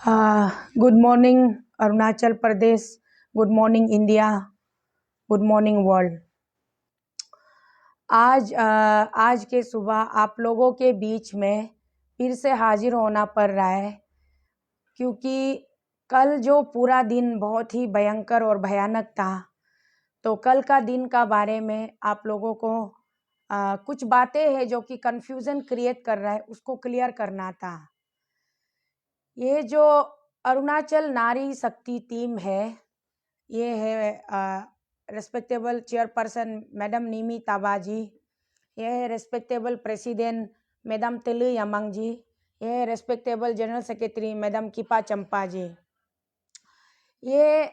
Good morning Arunachal Pradesh, good morning India, good morning world. आज के सुबह आप लोगों के बीच में फिर से हाजिर होना पड़ रहा है, क्योंकि कल जो पूरा दिन बहुत ही भयंकर और भयानक था, तो कल का दिन का बारे में आप लोगों को कुछ बातें हैं जो कि कन्फ्यूज़न क्रिएट कर रहा है, उसको क्लियर करना था। ये जो अरुणाचल नारी शक्ति टीम है, ये है रेस्पेक्टेबल चेयरपर्सन मैडम निमी ताबाजी, ये है रेस्पेक्टेबल प्रेसिडेंट मैडम तेलु यमंग जी, ये है respectable general secretary madam Kipa Champa ji. ये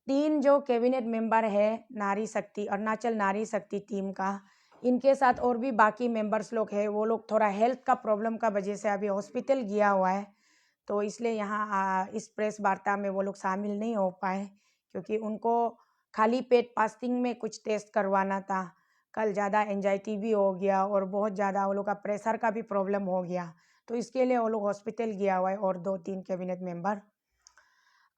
तीन जो कैबिनेट मेंबर है नारी शक्ति अरुणाचल नारी शक्ति टीम का, इनके साथ और भी बाकी मेंबर्स लोग हैं। वो लोग थोड़ा हेल्थ का प्रॉब्लम का वजह से अभी हॉस्पिटल गया हुआ है, तो इसलिए यहाँ इस प्रेस वार्ता में वो लोग शामिल नहीं हो पाए, क्योंकि उनको खाली पेट फास्टिंग में कुछ टेस्ट करवाना था। कल ज़्यादा एंजाइटी भी हो गया और बहुत ज़्यादा वो लोग का प्रेशर का भी प्रॉब्लम हो गया, तो इसके लिए वो लोग हॉस्पिटल गया हुआ है। और 2-3 कैबिनेट मेंबर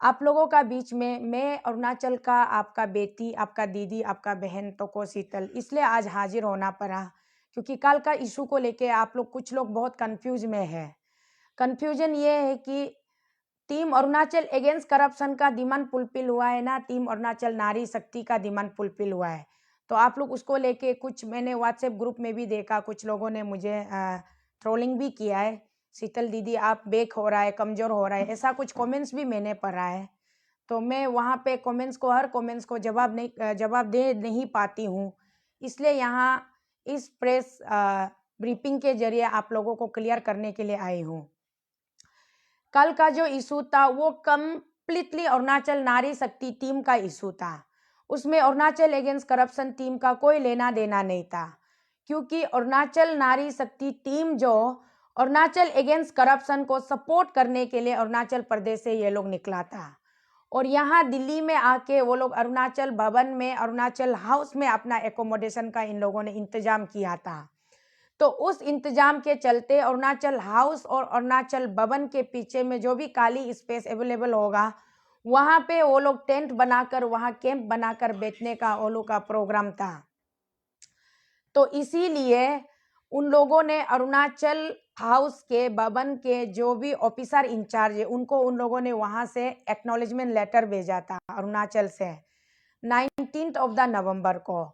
आप लोगों का बीच में मैं अरुणाचल का आपका बेटी, आपका दीदी, आपका बहन तोको शीतल इसलिए आज हाजिर होना पड़ा, क्योंकि कल का इशू को लेके आप लोग कुछ लोग बहुत कंफ्यूज में है। कंफ्यूजन ये है कि टीम अरुणाचल अगेंस्ट करप्शन का डिमांड फुलफिल हुआ है ना, टीम अरुणाचल नारी शक्ति का डिमांड फुलफिल हुआ है। तो आप लोग उसको लेके कुछ मैंने व्हाट्सएप ग्रुप में भी देखा, कुछ लोगों ने मुझे ट्रोलिंग भी किया है, शीतल दीदी आप बेक हो रहा है, कमज़ोर हो रहा है, ऐसा कुछ कमेंट्स भी मैंने पढ़ा है। तो मैं वहाँ पे हर कमेंट्स को जवाब दे नहीं पाती हूँ, इसलिए यहाँ इस प्रेस ब्रीफिंग के जरिए आप लोगों को क्लियर करने के लिए आई हूँ। कल का जो इशू था वो कम्प्लीटली अरुणाचल नारी शक्ति टीम का इशू था। उसमें अरुणाचल अगेंस्ट करप्शन टीम का कोई लेना देना नहीं था, क्योंकि अरुणाचल नारी शक्ति टीम जो अरुणाचल अगेंस्ट करप्शन को सपोर्ट करने के लिए अरुणाचल प्रदेश से ये लोग निकला था। और यहाँ दिल्ली में आके वो लोग अरुणाचल भवन में, अरुणाचल हाउस में अपना एकोमोडेशन का इन लोगों ने इंतजाम किया था। तो उस इंतजाम के चलते अरुणाचल हाउस और अरुणाचल भवन के पीछे में जो भी खाली स्पेस अवेलेबल होगा, वहाँ पे वो लोग टेंट बनाकर, वहाँ कैंप बनाकर बैठने का वो लोग का प्रोग्राम था। तो इसीलिए उन लोगों ने अरुणाचल हाउस के भवन के जो भी ऑफिसर इंचार्ज है, उनको उन लोगों ने वहाँ से एक्नॉलेजमेंट लेटर भेजा था अरुणाचल से 19 ऑफ द नवंबर को।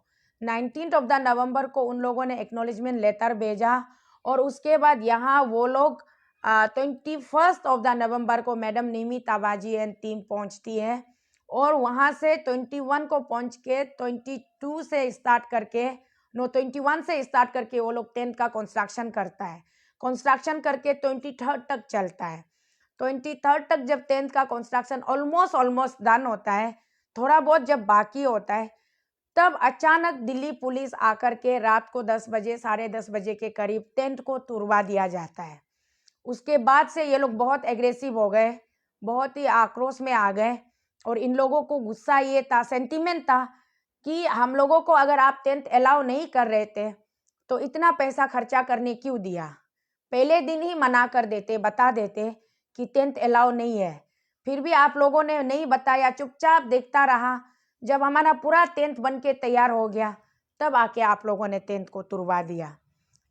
19 ऑफ द नवंबर को उन लोगों ने एक्नॉलेजमेंट लेटर भेजा, और उसके बाद यहाँ वो लोग 21 ऑफ द नवंबर को मैडम निमी ताबाजी एंड टीम पहुँचती है, और वहाँ से 21 को पहुँच के 22 से स्टार्ट करके 21 से स्टार्ट करके वो लोग टेंट का कंस्ट्रक्शन करता है। कंस्ट्रक्शन करके 23 तक चलता है। 23 तक जब टेंट का कंस्ट्रक्शन ऑलमोस्ट डन होता है, थोड़ा बहुत जब बाकी होता है, तब अचानक दिल्ली पुलिस आकर के रात को 10 बजे 10:30 बजे के करीब टेंट को तुड़वा दिया जाता है। उसके बाद से ये लोग बहुत एग्रेसिव हो गए, बहुत ही आक्रोश में आ गए, और इन लोगों को गुस्सा ये था, सेंटीमेंट था कि हम लोगों को अगर आप टेंट अलाउ नहीं कर रहे थे तो इतना पैसा खर्चा करने क्यों दिया। पहले दिन ही मना कर देते, बता देते कि टेंट अलाउ नहीं है। फिर भी आप लोगों ने नहीं बताया, चुपचाप देखता रहा। जब हमारा पूरा टेंट बन के तैयार हो गया, तब आके आप लोगों ने टेंट को तुड़वा दिया।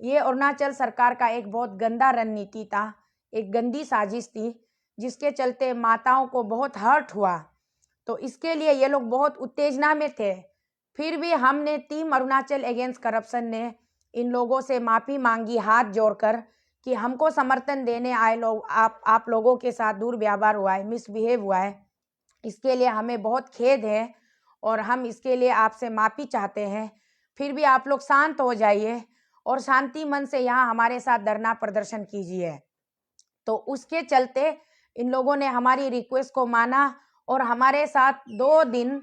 ये अरुणाचल सरकार का एक बहुत गंदा रणनीति था, एक गंदी साजिश थी, जिसके चलते माताओं को बहुत हर्ट हुआ। तो इसके लिए ये लोग बहुत उत्तेजना में थे। फिर भी हमने टीम अरुणाचल अगेंस्ट करप्शन ने इन लोगों से माफ़ी मांगी हाथ जोड़कर, कि हमको समर्थन देने आए लोग आप लोगों के साथ दुर्व्यवहार हुआ है, मिसबिहेव हुआ है, इसके लिए हमें बहुत खेद है और हम इसके लिए आपसे माफ़ी चाहते हैं। फिर भी आप लोग शांत हो जाइए और शांति मन से यहाँ हमारे साथ धरना प्रदर्शन कीजिए। तो उसके चलते इन लोगों ने हमारी रिक्वेस्ट को माना और हमारे साथ 2 दिन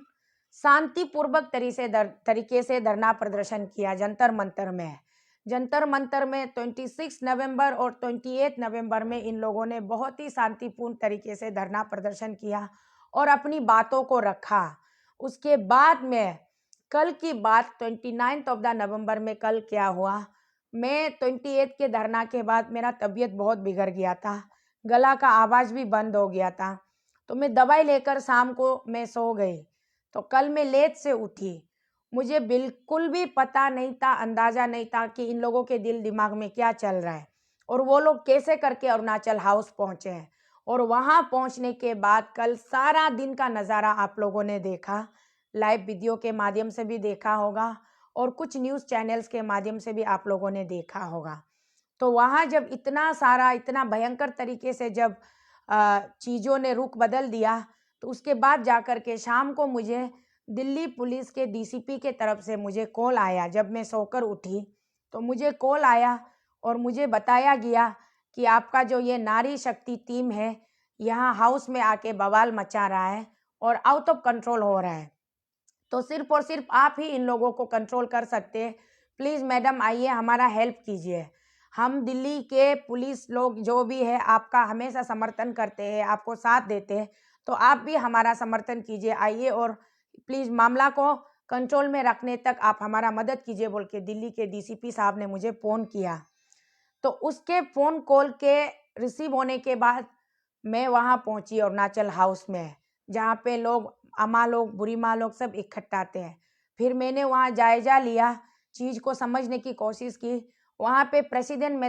शांतिपूर्वक तरीके से धरना प्रदर्शन किया जंतर मंतर में। जंतर मंतर में 26 नवंबर और 28 नवंबर में इन लोगों ने बहुत ही शांतिपूर्ण तरीके से धरना प्रदर्शन किया और अपनी बातों को रखा। उसके बाद में कल की बात 29 ऑफ द नवंबर में कल क्या हुआ, मैं 28 के धरना के बाद मेरा तबीयत बहुत बिगड़ गया था, गला का आवाज़ भी बंद हो गया था। तो मैं दवाई लेकर शाम को मैं सो गई। तो कल मैं लेट से उठी। मुझे बिल्कुल भी पता नहीं था, अंदाज़ा नहीं था कि इन लोगों के दिल दिमाग में क्या चल रहा है और वो लोग कैसे करके अरुणाचल हाउस पहुँचे हैं। और वहाँ पहुँचने के बाद कल सारा दिन का नज़ारा आप लोगों ने देखा, लाइव वीडियो के माध्यम से भी देखा होगा और कुछ न्यूज़ चैनल्स के माध्यम से भी आप लोगों ने देखा होगा। तो वहाँ जब इतना सारा, इतना भयंकर तरीके से जब चीज़ों ने रुख बदल दिया, तो उसके बाद जाकर के शाम को मुझे दिल्ली पुलिस के डीसीपी के तरफ से मुझे कॉल आया। जब मैं सोकर उठी तो मुझे कॉल आया और मुझे बताया गया कि आपका जो ये नारी शक्ति टीम है, यहाँ हाउस में आके बवाल मचा रहा है और आउट ऑफ कंट्रोल हो रहा है। तो सिर्फ और सिर्फ आप ही इन लोगों को कंट्रोल कर सकते हैं। प्लीज़ मैडम आइए, हमारा हेल्प कीजिए। हम दिल्ली के पुलिस लोग जो भी है आपका हमेशा समर्थन करते हैं, आपको साथ देते हैं, तो आप भी हमारा समर्थन कीजिए, आइए और प्लीज़ मामला को कंट्रोल में रखने तक आप हमारा मदद कीजिए बोल के दिल्ली के डीसीपी साहब ने मुझे फ़ोन किया। तो उसके फ़ोन कॉल के रिसीव होने के बाद मैं वहाँ पहुँची अरुणाचल हाउस में, जहाँ पे लोग, अम्मा लोग, बूढ़ी माँ लोग सब इकट्ठा थे। फिर मैंने वहाँ जायज़ा लिया, चीज़ को समझने की कोशिश की। वहाँ पे प्रेसिडेंट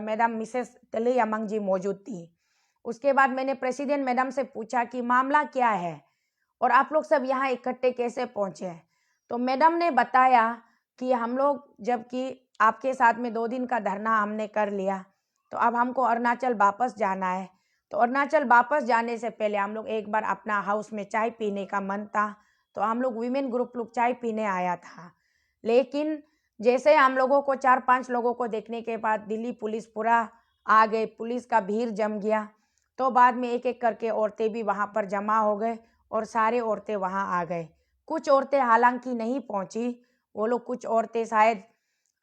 मैडम मिसेस तलेयामंग जी मौजूद थी। उसके बाद मैंने प्रेसिडेंट मैडम से पूछा कि मामला क्या है और आप लोग सब यहाँ इकट्ठे कैसे पहुँचे? तो मैडम ने बताया कि हम लोग जबकि आपके साथ में 2 दिन का धरना हमने कर लिया, तो अब हमको अरुणाचल वापस जाना है। तो अरुणाचल वापस जाने से पहले हम लोग एक बार अपना हाउस में चाय पीने का मन था, तो हम लोग वीमेन ग्रुप लोग चाय पीने आया था। लेकिन जैसे हम लोगों को 4-5 लोगों को देखने के बाद दिल्ली पुलिस पूरा आ गई, पुलिस का भीड़ जम गया। तो बाद में एक-एक करके औरतें भी वहाँ पर जमा हो गए और सारे औरतें वहाँ आ गए। कुछ औरतें हालाँकि नहीं पहुँची, वो लोग कुछ औरतें शायद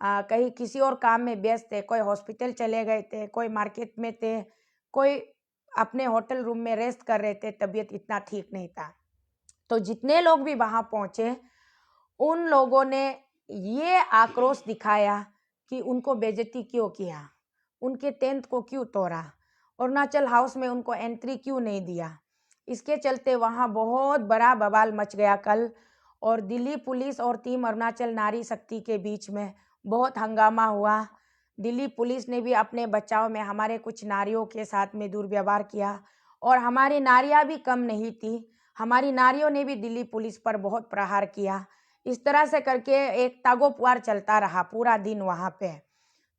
कहीं किसी और काम में व्यस्त थे, कोई हॉस्पिटल चले गए थे, कोई मार्केट में थे, कोई अपने होटल रूम में रेस्ट कर रहे थे, तबीयत इतना ठीक नहीं था। तो जितने लोग भी वहाँ पहुँचे, उन लोगों ने ये आक्रोश दिखाया कि उनको बेइज्जती क्यों किया, उनके टेंट को क्यों तोड़ा, अरुणाचल हाउस में उनको एंट्री क्यों नहीं दिया। इसके चलते वहाँ बहुत बड़ा बवाल मच गया कल और दिल्ली पुलिस और टीम अरुणाचल नारी शक्ति के बीच में बहुत हंगामा हुआ। दिल्ली पुलिस ने भी अपने बचाव में हमारे कुछ नारियों के साथ में दुर्व्यवहार किया और हमारी नारियाँ भी कम नहीं थी। हमारी नारियों ने भी दिल्ली पुलिस पर बहुत प्रहार किया। इस तरह से करके एक तागोपुआर चलता रहा पूरा दिन वहाँ पे।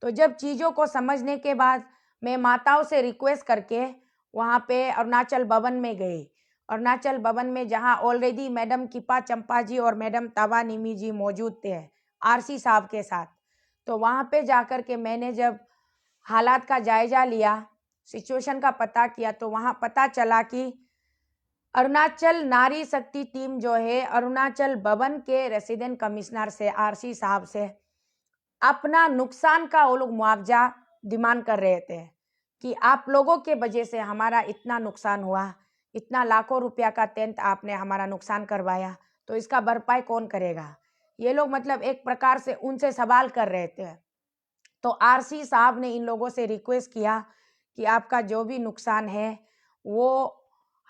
तो जब चीज़ों को समझने के बाद मैं माताओं से रिक्वेस्ट करके वहाँ पे अरुणाचल भवन में गई। अरुणाचल भवन में जहाँ ऑलरेडी मैडम किपा चंपा जी और मैडम तावा निमी जी मौजूद थे आरसी साहब के साथ। तो वहाँ पे जाकर के मैंने जब हालात का जायज़ा लिया, सिचुएशन का पता किया, तो वहाँ पता चला कि अरुणाचल नारी शक्ति टीम जो है अरुणाचल भवन के रेसिडेंट कमिश्नर से, आरसी साहब से अपना नुकसान का वो लोग मुआवजा डिमांड कर रहे थे कि आप लोगों के वजह से हमारा इतना नुकसान हुआ, इतना लाखों रुपया का टेंट आपने हमारा नुकसान करवाया, तो इसका भरपाई कौन करेगा। ये लोग मतलब एक प्रकार से उनसे सवाल कर रहे थे। तो आरसी साहब ने इन लोगों से रिक्वेस्ट किया कि आपका जो भी नुकसान है वो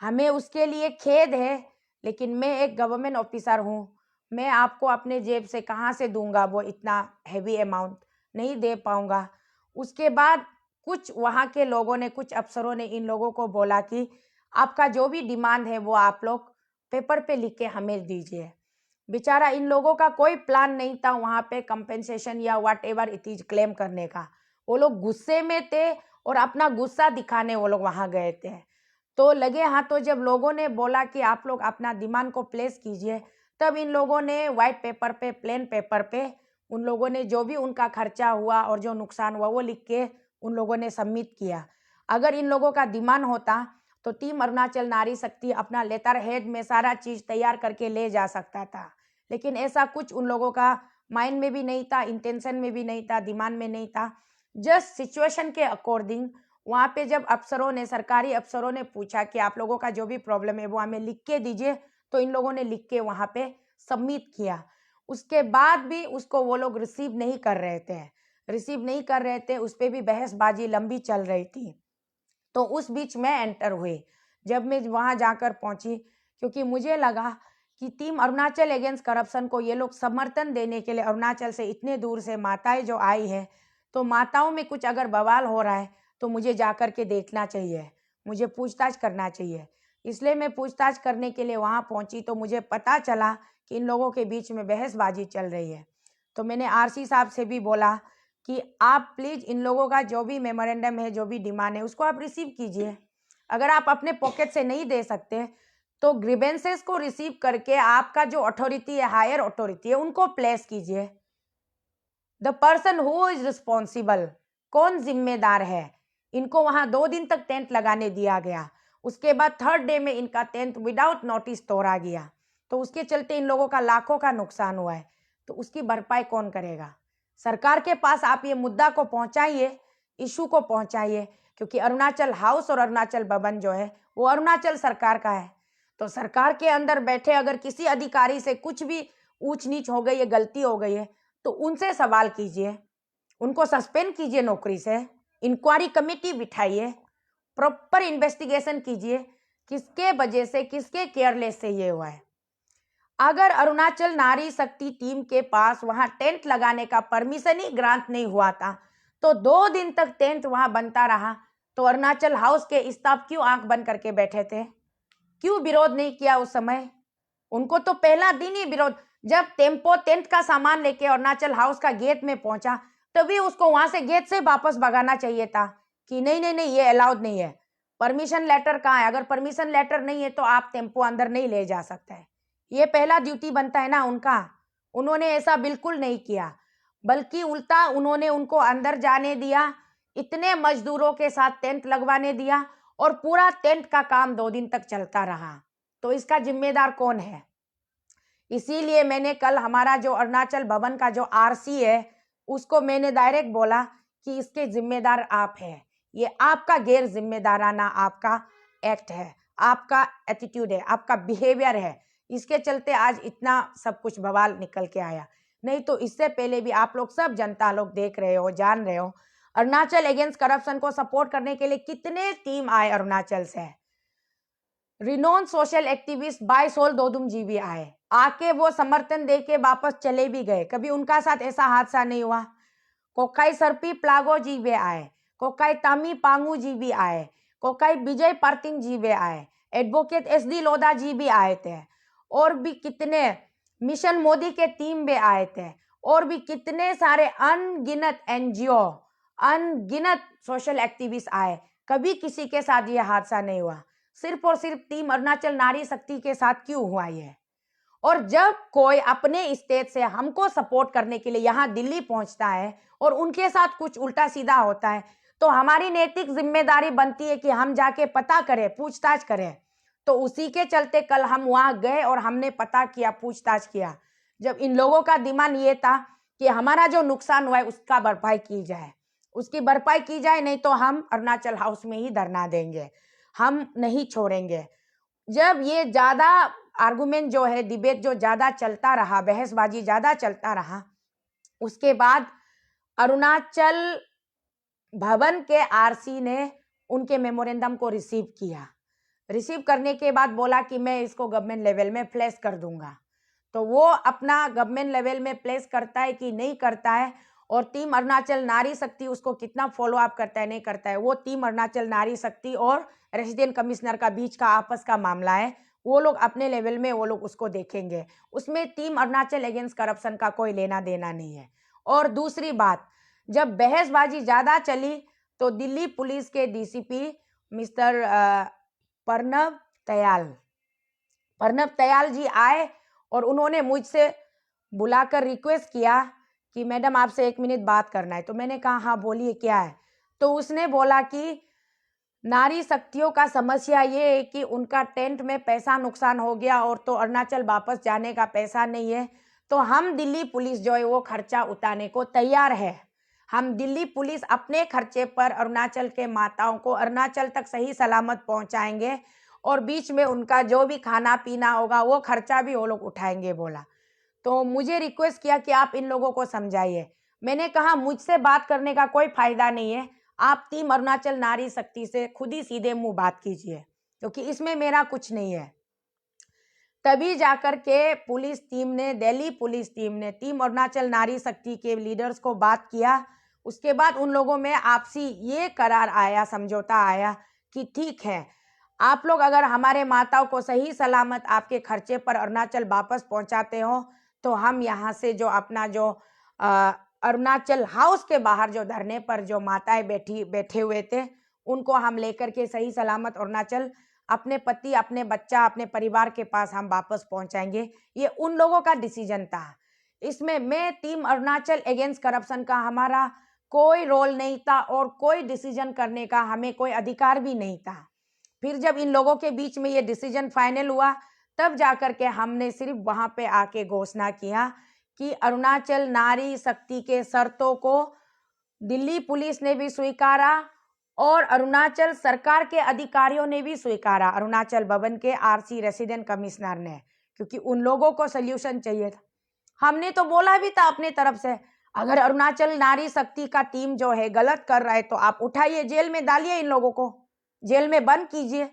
हमें उसके लिए खेद है, लेकिन मैं एक गवर्नमेंट ऑफिसर हूँ, मैं आपको अपने जेब से कहाँ से दूंगा, वो इतना हैवी अमाउंट नहीं दे पाऊंगा। उसके बाद कुछ वहाँ के लोगों ने, कुछ अफसरों ने इन लोगों को बोला कि आपका जो भी डिमांड है वो आप लोग पेपर पे लिख के हमें दीजिए। बेचारा इन लोगों का कोई प्लान नहीं था वहाँ पे कंपेंसेशन या what ever it is claim करने का। वो लोग गुस्से में थे और अपना गुस्सा दिखाने वो लोग वहाँ गए थे। तो लगे हाथों जब लोगों ने बोला कि आप लोग अपना डिमांड को प्लेस कीजिए, तब इन लोगों ने वाइट पेपर पे, प्लेन पेपर पे उन लोगों ने जो भी उनका खर्चा हुआ और जो नुकसान हुआ वो लिख के उन लोगों ने सबमिट किया। अगर इन लोगों का डिमांड होता तो टीम अरुणाचल नारी शक्ति अपना लेटर हेड में सारा चीज़ तैयार करके ले जा सकता था, लेकिन ऐसा कुछ उन लोगों का माइंड में भी नहीं था, इंटेंशन में भी नहीं था, डिमांड में नहीं था। जस्ट सिचुएशन के अकॉर्डिंग वहाँ पे जब अफसरों ने, सरकारी अफसरों ने पूछा कि आप लोगों का जो भी प्रॉब्लम है वो हमें लिख के दीजिए, तो इन लोगों ने लिख के वहाँ पे सबमिट किया। उसके बाद भी उसको वो लोग रिसीव नहीं कर रहे थे, उस पर भी बहसबाजी लंबी चल रही थी। तो उस बीच मैं एंटर हुई। जब मैं वहाँ जाकर पहुँची, क्योंकि मुझे लगा कि टीम अरुणाचल अगेंस्ट करप्शन को ये लोग समर्थन देने के लिए अरुणाचल से इतने दूर से माताएं जो आई है, तो माताओं में कुछ अगर बवाल हो रहा है तो मुझे जाकर के देखना चाहिए, मुझे पूछताछ करना चाहिए। इसलिए मैं पूछताछ करने के लिए वहाँ पहुँची तो मुझे पता चला कि इन लोगों के बीच में बहसबाजी चल रही है। तो मैंने आरसी साहब से भी बोला कि आप प्लीज़ इन लोगों का जो भी मेमोरेंडम है, जो भी डिमांड है, उसको आप रिसीव कीजिए। अगर आप अपने पॉकेट से नहीं दे सकते तो ग्रीवेंसेस को रिसीव करके आपका जो अथॉरिटी है, हायर अथॉरिटी है, उनको प्लेस कीजिए। The person who is responsible, कौन जिम्मेदार है। इनको वहां 2 दिन तक टेंट लगाने दिया गया, उसके बाद 3rd डे में इनका टेंट विदाउट नोटिस तोड़ा गया, तो उसके चलते इन लोगों का लाखों का नुकसान हुआ है। तो उसकी भरपाई कौन करेगा? सरकार के पास आप ये मुद्दा को पहुंचाइए, इशू को पहुंचाइए, क्योंकि अरुणाचल हाउस और अरुणाचल भवन जो है वो अरुणाचल सरकार का है। तो सरकार के अंदर बैठे अगर किसी अधिकारी से कुछ भी ऊंच नीच हो गई है, गलती हो गई है, तो उनसे सवाल कीजिए, उनको सस्पेंड कीजिए नौकरी से, इंक्वायरी कमेटी बिठाइए, प्रॉपर इन्वेस्टिगेशन कीजिए, किसके वजह से, किसके केयरलेस से ये हुआ है। अगर अरुणाचल नारी शक्ति टीम के पास वहां टेंट लगाने का परमिशन ही ग्रांट नहीं हुआ था, तो 2 दिन तक टेंट वहां बनता रहा, तो अरुणाचल हाउस के स्टाफ क्यों आंख बंद करके बैठे थे? क्यों विरोध नहीं किया उस समय? उनको तो पहला दिन ही विरोध, जब टेम्पो टेंट का सामान लेके अरुणाचल हाउस का गेट में पहुंचा, तभी उसको वहां से गेट से वापस भगाना चाहिए था कि नहीं नहीं नहीं, ये अलाउड नहीं है। परमिशन लेटर कहाँ है? अगर परमिशन लेटर नहीं है तो आप टेम्पो अंदर नहीं ले जा सकते हैं। ये पहला ड्यूटी बनता है ना उनका। उन्होंने ऐसा बिल्कुल नहीं किया, बल्कि उल्टा उन्होंने उनको अंदर जाने दिया, इतने मजदूरों के साथ टेंट लगवाने दिया, और पूरा टेंट का काम 2 दिन तक चलता रहा। तो इसका जिम्मेदार कौन है? इसीलिए मैंने कल हमारा जो अरुणाचल भवन का जो आरसी है उसको मैंने डायरेक्ट बोला कि इसके जिम्मेदार आप हैं, ये आपका गैर जिम्मेदाराना आपका एक्ट है, आपका एटीट्यूड है, आपका बिहेवियर है, इसके चलते आज इतना सब कुछ बवाल निकल के आया। नहीं तो इससे पहले भी आप लोग सब जनता लोग देख रहे हो, जान रहे हो, अरुणाचल अगेंस्ट करप्शन को सपोर्ट करने के लिए कितने टीम आए अरुणाचल से। रिनोन सोशल एक्टिविस्ट बाय सोल दोदुम जी भी आए, आके वो समर्थन दे के वापस चले भी गए, कभी उनका साथ ऐसा हादसा नहीं हुआ। कोकाई सरपी प्लागो जी भी आए, कोकाई तामी पांगू जी भी आए, कोकाई विजय पार्टिंग जी भी आए, एडवोकेट SD लोधा जी भी आए थे, और भी कितने मिशन मोदी के टीम भी आए थे, और भी कितने सारे अनगिनत NGO, अनगिनत सोशल एक्टिविस्ट आए। कभी किसी के साथ ये हादसा नहीं हुआ, सिर्फ और सिर्फ टीम अरुणाचल नारी शक्ति के साथ क्यों हुआ ये? और जब कोई अपने स्टेट से हमको सपोर्ट करने के लिए यहाँ दिल्ली पहुंचता है और उनके साथ कुछ उल्टा सीधा होता है, तो हमारी नैतिक जिम्मेदारी बनती है कि हम जाके पता करें, पूछताछ करें। तो उसी के चलते कल हम वहाँ गए और हमने पता किया, पूछताछ किया। जब इन लोगों का डिमांड ये था कि हमारा जो नुकसान हुआ है उसका भरपाई की जाए, उसकी भरपाई की जाए, नहीं तो हम अरुणाचल हाउस में ही धरना देंगे, हम नहीं छोड़ेंगे। जब ये ज़्यादा आर्गुमेंट जो है, डिबेट जो ज़्यादा चलता रहा, बहसबाजी ज़्यादा चलता रहा, उसके बाद अरुणाचल भवन के आरसी ने उनके मेमोरेंडम को रिसीव किया। रिसीव करने के बाद बोला कि मैं इसको गवर्नमेंट लेवल में प्लेस कर दूंगा। तो वो अपना गवर्नमेंट लेवल में प्लेस करता है कि नहीं करता है, और टीम अरुणाचल नारी शक्ति उसको कितना फॉलो अप करता है, नहीं करता है, वो टीम अरुणाचल नारी शक्ति और रेसिडेंट कमिश्नर का बीच का आपस का मामला है। वो लोग अपने लेवल में वो लोग उसको देखेंगे, उसमें टीम अरुणाचल अगेंस्ट करप्शन का कोई लेना देना नहीं है। और दूसरी बात, जब बहसबाजी ज़्यादा चली तो दिल्ली पुलिस के DCP मिस्टर प्रणव तयाल जी आए और उन्होंने मुझसे बुलाकर रिक्वेस्ट किया कि मैडम आपसे 1 मिनट बात करना है। तो मैंने कहा हाँ बोलिए क्या है। तो उसने बोला कि नारी शक्तियों का समस्या ये है कि उनका टेंट में पैसा नुकसान हो गया और तो अरुणाचल वापस जाने का पैसा नहीं है, तो हम दिल्ली पुलिस जो है वो खर्चा उठाने को तैयार है। हम दिल्ली पुलिस अपने खर्चे पर अरुणाचल के माताओं को अरुणाचल तक सही सलामत पहुंचाएंगे, और बीच में उनका जो भी खाना पीना होगा वो खर्चा भी वो लोग उठाएंगे बोला। तो मुझे रिक्वेस्ट किया कि आप इन लोगों को समझाइए। मैंने कहा मुझसे बात करने का कोई फ़ायदा नहीं है, आप टीम अरुणाचल नारी शक्ति से खुद ही सीधे मुंह बात कीजिए, क्योंकि इसमें मेरा कुछ नहीं है। तभी जाकर के पुलिस टीम ने, दिल्ली पुलिस टीम ने टीम अरुणाचल नारी शक्ति के लीडर्स को बात किया। उसके बाद उन लोगों में आपसी ये करार आया, समझौता आया कि ठीक है, आप लोग अगर हमारे माताओं को सही सलामत आपके खर्चे पर अरुणाचल वापस पहुंचाते हो, तो हम यहाँ से जो अपना जो अरुणाचल हाउस के बाहर जो धरने पर जो माताएं बैठे हुए थे, उनको हम लेकर के सही सलामत अरुणाचल अपने पति, अपने बच्चा, अपने परिवार के पास हम वापस पहुंचाएंगे। ये उन लोगों का डिसीजन था। इसमें मैं टीम अरुणाचल अगेंस्ट करप्शन का हमारा कोई रोल नहीं था और कोई डिसीजन करने का हमें कोई अधिकार भी नहीं था। फिर जब इन लोगों के बीच में ये डिसीजन फाइनल हुआ, तब जाकर के हमने सिर्फ वहां पे आके घोषणा किया कि अरुणाचल नारी शक्ति के शर्तों को दिल्ली पुलिस ने भी स्वीकारा और अरुणाचल सरकार के अधिकारियों ने भी स्वीकारा, अरुणाचल भवन के आरसी रेसिडेंट कमिश्नर ने, क्योंकि उन लोगों को सल्यूशन चाहिए था। हमने तो बोला भी था अपने तरफ से, अगर अरुणाचल नारी शक्ति का टीम जो है गलत कर रहा है तो आप उठाइए, जेल में डालिए, इन लोगों को जेल में बंद कीजिए,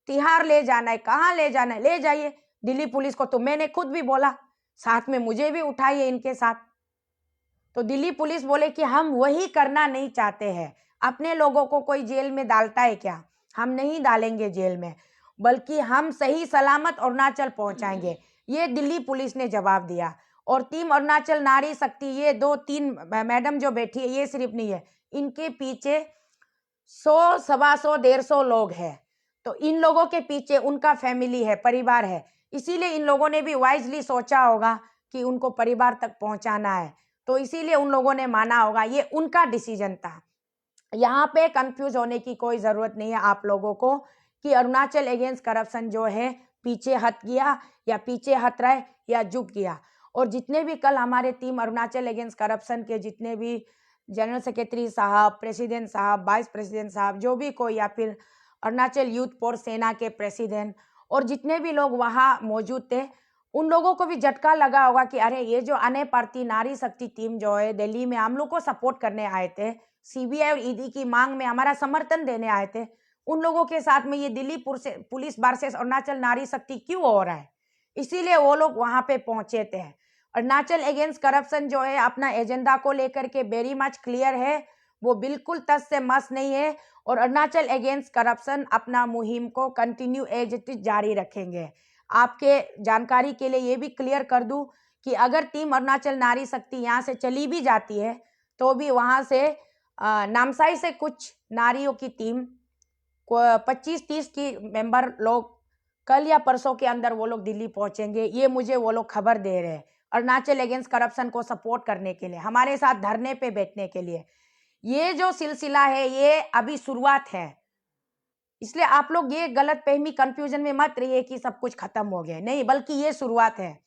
तिहाड़ ले जाना है, कहाँ ले जाना है ले जाइए। दिल्ली पुलिस को तो मैंने खुद भी बोला, साथ में मुझे भी उठाइए इनके साथ। तो दिल्ली पुलिस बोले कि हम वही करना नहीं चाहते हैं। अपने लोगों को कोई जेल में डालता है क्या? हम नहीं डालेंगे जेल में, बल्कि हम सही सलामत अरुणाचल पहुंचाएंगे, ये दिल्ली पुलिस ने जवाब दिया। और टीम अरुणाचल नारी शक्ति, ये 2-3 मैडम जो बैठी है, ये सिर्फ नहीं है, इनके पीछे 100, 125, 150 लोग हैं। तो इन लोगों के पीछे उनका फैमिली है, परिवार है, इसीलिए इन लोगों ने भी वाइजली सोचा होगा कि उनको परिवार तक पहुंचाना है, तो इसीलिए उन लोगों ने माना होगा, ये उनका डिसीजन था। यहाँ पे कंफ्यूज होने की कोई ज़रूरत नहीं है आप लोगों को कि अरुणाचल अगेंस्ट करप्शन जो है पीछे हट गया या पीछे हट रहा है या झुक गया। और जितने भी कल हमारे टीम अरुणाचल अगेंस्ट करप्शन के जितने भी जनरल सेक्रेटरी साहब, प्रेसिडेंट साहब, वाइस प्रेसिडेंट साहब, जो भी कोई, या फिर अरुणाचल यूथ फोर्स सेना के प्रेसिडेंट और जितने भी लोग वहाँ मौजूद थे, उन लोगों को भी झटका लगा होगा कि अरे ये जो अने पार्टी नारी शक्ति टीम जो है दिल्ली में हम लोग को सपोर्ट करने आए थे, सीबीआई और ईडी की मांग में हमारा समर्थन देने आए थे, उन लोगों के साथ में ये दिल्ली पुलिस वर्सेस अरुणाचल नारी शक्ति क्यों हो रहा है? इसीलिए वो लोग वहां पे पहुंचे थे। अरुणाचल अगेंस्ट करप्शन जो है अपना एजेंडा को लेकर के वेरी मच क्लियर है, वो बिल्कुल तस से मस नहीं है। और अरुणाचल अगेंस्ट करप्शन अपना मुहिम को कंटिन्यू एज इट इज जारी रखेंगे। आपके जानकारी के लिए ये भी क्लियर कर दूं कि अगर टीम अरुणाचल नारी शक्ति यहाँ से चली भी जाती है, तो भी वहाँ से नामसाई से कुछ नारियों की टीम 25-30 की मेंबर लोग कल या परसों के अंदर वो लोग दिल्ली पहुंचेंगे। ये मुझे वो लोग खबर दे रहे हैं, अरुणाचल अगेंस्ट करप्शन को सपोर्ट करने के लिए, हमारे साथ धरने पे बैठने के लिए। ये जो सिलसिला है ये अभी शुरुआत है, इसलिए आप लोग ये गलत फहमी, कंफ्यूजन में मत रहिए कि सब कुछ खत्म हो गया, नहीं, बल्कि ये शुरुआत है।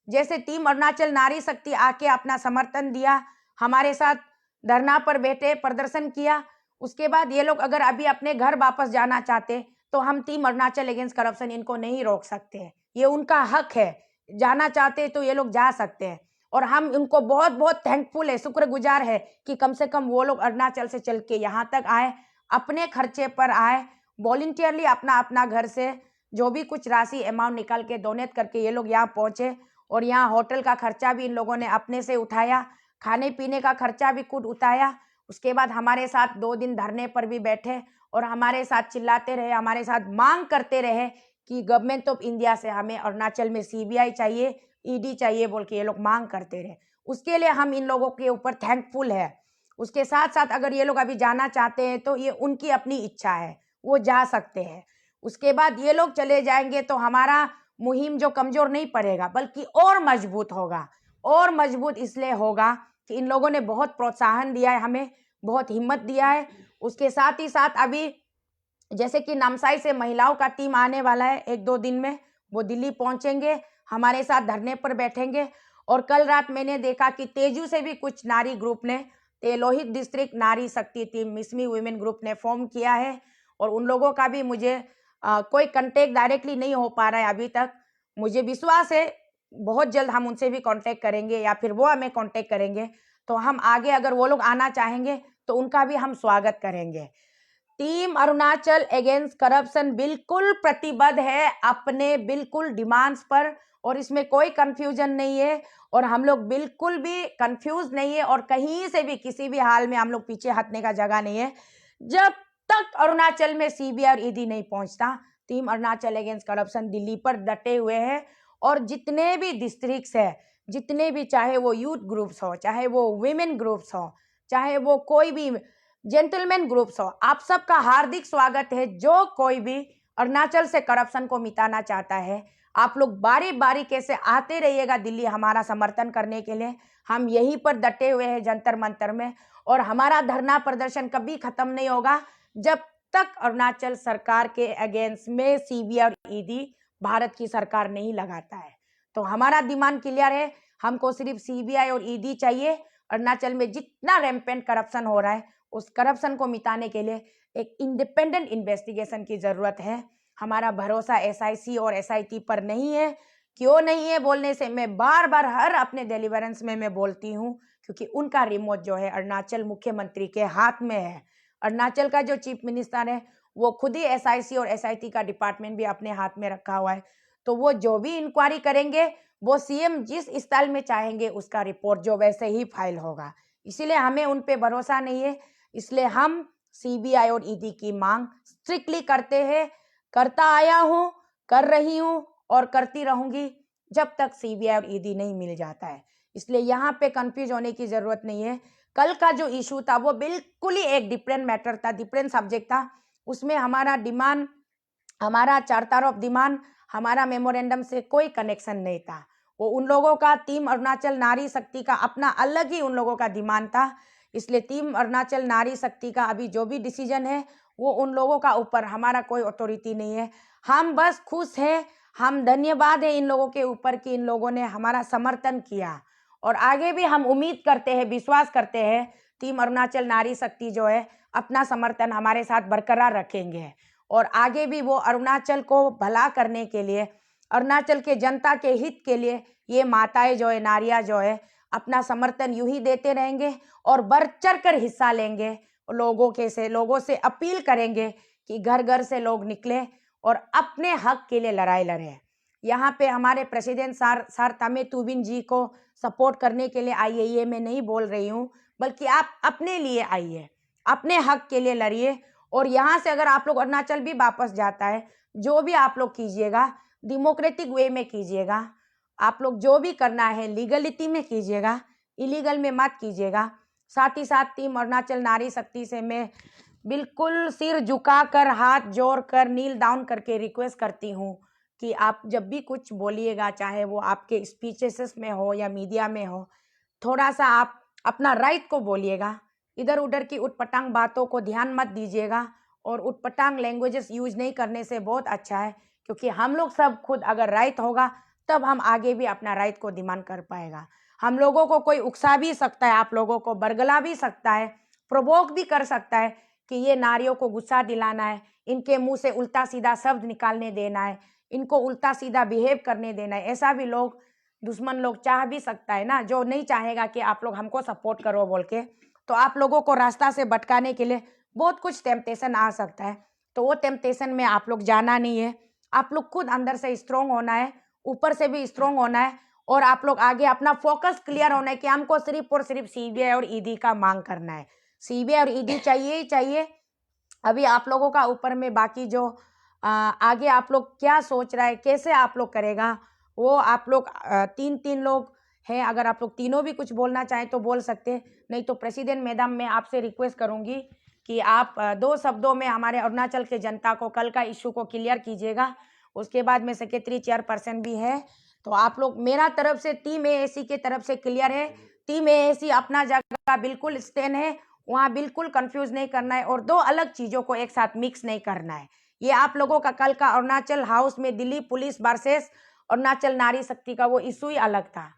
जैसे टीम अरुणाचल नारी शक्ति आके अपना समर्थन दिया, हमारे साथ धरना पर बैठे, प्रदर्शन किया, उसके बाद ये लोग अगर अभी अपने घर वापस जाना चाहते तो हम टीम अरुणाचल अगेंस्ट करप्शन इनको नहीं रोक सकते, ये उनका हक है, जाना चाहते तो ये लोग जा सकते हैं। और हम उनको बहुत बहुत थैंकफुल है, शुक्रगुजार है कि कम से कम वो लोग अरुणाचल से चल के यहाँ तक आए, अपने खर्चे पर आए, वॉलंटियरली अपना अपना घर से जो भी कुछ राशि अमाउंट निकाल के डोनेट करके ये लोग यहाँ पहुँचे। और यहाँ होटल का खर्चा भी इन लोगों ने अपने से उठाया, खाने पीने का खर्चा भी खुद उठाया। उसके बाद हमारे साथ 2 दिन धरने पर भी बैठे और हमारे साथ चिल्लाते रहे, हमारे साथ मांग करते रहे कि गवर्नमेंट ऑफ इंडिया से हमें अरुणाचल में सीबीआई चाहिए, ईडी चाहिए, बोल के ये लोग मांग करते रहे। उसके लिए हम इन लोगों के ऊपर थैंकफुल है। उसके साथ साथ अगर ये लोग अभी जाना चाहते हैं तो ये उनकी अपनी इच्छा है, वो जा सकते हैं। उसके बाद ये लोग चले जाएंगे तो हमारा मुहिम जो कमजोर नहीं पड़ेगा बल्कि और मजबूत होगा। और मजबूत इसलिए होगा कि इन लोगों ने बहुत प्रोत्साहन दिया है, हमें बहुत हिम्मत दिया है। उसके साथ ही साथ अभी जैसे कि नामसाई से महिलाओं का टीम आने वाला है 1-2 दिन में, वो दिल्ली पहुंचेंगे, हमारे साथ धरने पर बैठेंगे। और कल रात मैंने देखा कि तेजू से भी कुछ नारी ग्रुप ने, तेलोहित डिस्ट्रिक्ट नारी शक्ति टीम मिसमी वुमेन ग्रुप ने फॉर्म किया है। और उन लोगों का भी मुझे कोई कांटेक्ट डायरेक्टली नहीं हो पा रहा है अभी तक। मुझे विश्वास है बहुत जल्द हम उनसे भी कांटेक्ट करेंगे या फिर वो हमें कांटेक्ट करेंगे, तो हम आगे अगर वो लोग आना चाहेंगे तो उनका भी हम स्वागत करेंगे। टीम अरुणाचल अगेंस्ट करप्शन बिल्कुल प्रतिबद्ध है अपने बिल्कुल डिमांड्स पर, और इसमें कोई कंफ्यूजन नहीं है, और हम लोग बिल्कुल भी कंफ्यूज नहीं है, और कहीं से भी किसी भी हाल में हम लोग पीछे हटने का जगह नहीं है। जब तक अरुणाचल में सीबीआई और ईडी नहीं पहुंचता, team Arunachal against corruption Delhi पर डटे हुए हैं। और जितने भी डिस्ट्रिक्ट्स है, जितने भी, चाहे वो यूथ ग्रुप्स हो, चाहे वो विमेन ग्रुप्स हो, चाहे वो कोई भी जेंटलमैन ग्रुप्स हो, आप सबका हार्दिक स्वागत है। जो कोई भी अरुणाचल से करप्शन को मिटाना चाहता है, आप लोग बारी बारी कैसे आते रहिएगा दिल्ली हमारा समर्थन करने के लिए। हम यहीं पर डटे हुए हैं जंतर मंतर में, और हमारा धरना प्रदर्शन कभी खत्म नहीं होगा जब तक अरुणाचल सरकार के अगेंस्ट में सीबीआई और ईडी भारत की सरकार नहीं लगाता है। तो हमारा डिमांड क्लियर है, हमको सिर्फ सीबीआई और ईडी चाहिए। अरुणाचल में जितना रैम्पेंट करप्शन हो रहा है, उस करप्शन को मिटाने के लिए एक इंडिपेंडेंट इन्वेस्टिगेशन की जरूरत है। हमारा भरोसा एसआईसी और एसआईटी पर नहीं है। क्यों नहीं है बोलने से मैं बार बार हर अपने डिलीवरेंस में मैं बोलती हूँ, क्योंकि उनका रिमोट जो है अरुणाचल मुख्यमंत्री के हाथ में है। अरुणाचल का जो चीफ मिनिस्टर है वो खुद ही एसआईसी और एसआईटी का डिपार्टमेंट भी अपने हाथ में रखा हुआ है। तो वो जो भी इंक्वायरी करेंगे, वो सीएम जिस स्टाइल में चाहेंगे उसका रिपोर्ट जो वैसे ही फाइल होगा। इसीलिए हमें उन पे भरोसा नहीं है। इसलिए हम सीबीआई और ईडी की मांग स्ट्रिक्टली करते हैं, करता आया हूं, कर रही हूं और करती रहूंगी जब तक सीबीआई और ईडी नहीं मिल जाता है। इसलिए यहाँ पे कंफ्यूज होने की जरूरत नहीं है। कल का जो इशू था वो बिल्कुल ही एक डिफरेंट मैटर था, डिफरेंट सब्जेक्ट था। उसमें हमारा डिमांड, हमारा चार्टर ऑफ डिमांड, हमारा मेमोरेंडम से कोई कनेक्शन नहीं था। वो उन लोगों का, टीम अरुणाचल नारी शक्ति का अपना अलग ही उन लोगों का डिमांड था। इसलिए टीम अरुणाचल नारी शक्ति का अभी जो भी डिसीजन है वो उन लोगों का ऊपर, हमारा कोई अथॉरिटी नहीं है। हम बस खुश हैं, हम धन्यवाद है इन लोगों के ऊपर कि इन लोगों ने हमारा समर्थन किया, और आगे भी हम उम्मीद करते हैं, विश्वास करते हैं टीम अरुणाचल नारी शक्ति जो है अपना समर्थन हमारे साथ बरकरार रखेंगे, और आगे भी वो अरुणाचल को भला करने के लिए, अरुणाचल के जनता के हित के लिए ये माताएं जो है, नारियां जो है, अपना समर्थन यूं ही देते रहेंगे और बढ़ चढ़ कर हिस्सा लेंगे। लोगों से अपील करेंगे कि घर घर से लोग निकले और अपने हक के लिए लड़ाई लड़े। यहाँ पे हमारे प्रेसिडेंट सर तमे तुबिन जी को सपोर्ट करने के लिए आइए, ये मैं नहीं बोल रही हूँ, बल्कि आप अपने लिए आइए, अपने हक के लिए लड़िए। और यहाँ से अगर आप लोग अरुणाचल भी वापस जाता है, जो भी आप लोग कीजिएगा डेमोक्रेटिक वे में कीजिएगा। आप लोग जो भी करना है लीगलिटी में कीजिएगा, इलीगल में मत कीजिएगा। साथ ही साथ टीम अरुणाचल नारी शक्ति से मैं बिल्कुल सिर झुकाकर, हाथ जोड़कर, नील डाउन करके रिक्वेस्ट करती हूँ कि आप जब भी कुछ बोलिएगा, चाहे वो आपके स्पीचेस में हो या मीडिया में हो, थोड़ा सा आप अपना राइट को बोलिएगा। इधर उधर की उटपटांग बातों को ध्यान मत दीजिएगा, और उटपटांग लैंग्वेजेस यूज नहीं करने से बहुत अच्छा है, क्योंकि हम लोग सब खुद अगर राइट होगा तब हम आगे भी अपना राइट को डिमांड कर पाएगा। हम लोगों को कोई उकसा भी सकता है, आप लोगों को बरगला भी सकता है, प्रोवोक भी कर सकता है कि ये नारियों को गुस्सा दिलाना है, इनके मुंह से उल्टा सीधा शब्द निकालने देना है, इनको उल्टा सीधा बिहेव करने देना है। ऐसा भी लोग, दुश्मन लोग चाह भी सकता है ना, जो नहीं चाहेगा कि आप लोग हमको सपोर्ट करो बोल के। तो आप लोगों को रास्ता से भटकाने के लिए बहुत कुछ टेम्पटेशन आ सकता है, तो वो टेम्पटेशन में आप लोग जाना नहीं है। आप लोग खुद अंदर से स्ट्रोंग होना है, ऊपर से भी स्ट्रोंग होना है, और आप लोग आगे अपना फोकस क्लियर होना है कि हमको सिर्फ और सिर्फ सीबीआई और ईडी का मांग करना है। सीबीआई और ईडी चाहिए ही चाहिए। अभी आप लोगों का ऊपर में बाकी जो आगे आप लोग क्या सोच रहा है, कैसे आप लोग करेगा, वो आप लोग तीन लोग हैं, अगर आप लोग तीनों भी कुछ बोलना चाहें तो बोल सकते, नहीं तो प्रेसिडेंट मैडम मैं आपसे रिक्वेस्ट करूंगी कि आप 2 शब्दों में हमारे अरुणाचल के जनता को कल का इशू को क्लियर कीजिएगा। उसके बाद में सेक्रेटरी चेयरपर्सन भी है, तो आप लोग, मेरा तरफ से टीम एएसी के तरफ से क्लियर है। टीम एएसी अपना जगह बिल्कुल स्टैंड है, वहाँ बिल्कुल कंफ्यूज नहीं करना है, और 2 अलग चीज़ों को एक साथ मिक्स नहीं करना है। ये आप लोगों का कल का अरुणाचल हाउस में दिल्ली पुलिस वर्सेस अरुणाचल नारी शक्ति का वो इशू ही अलग था।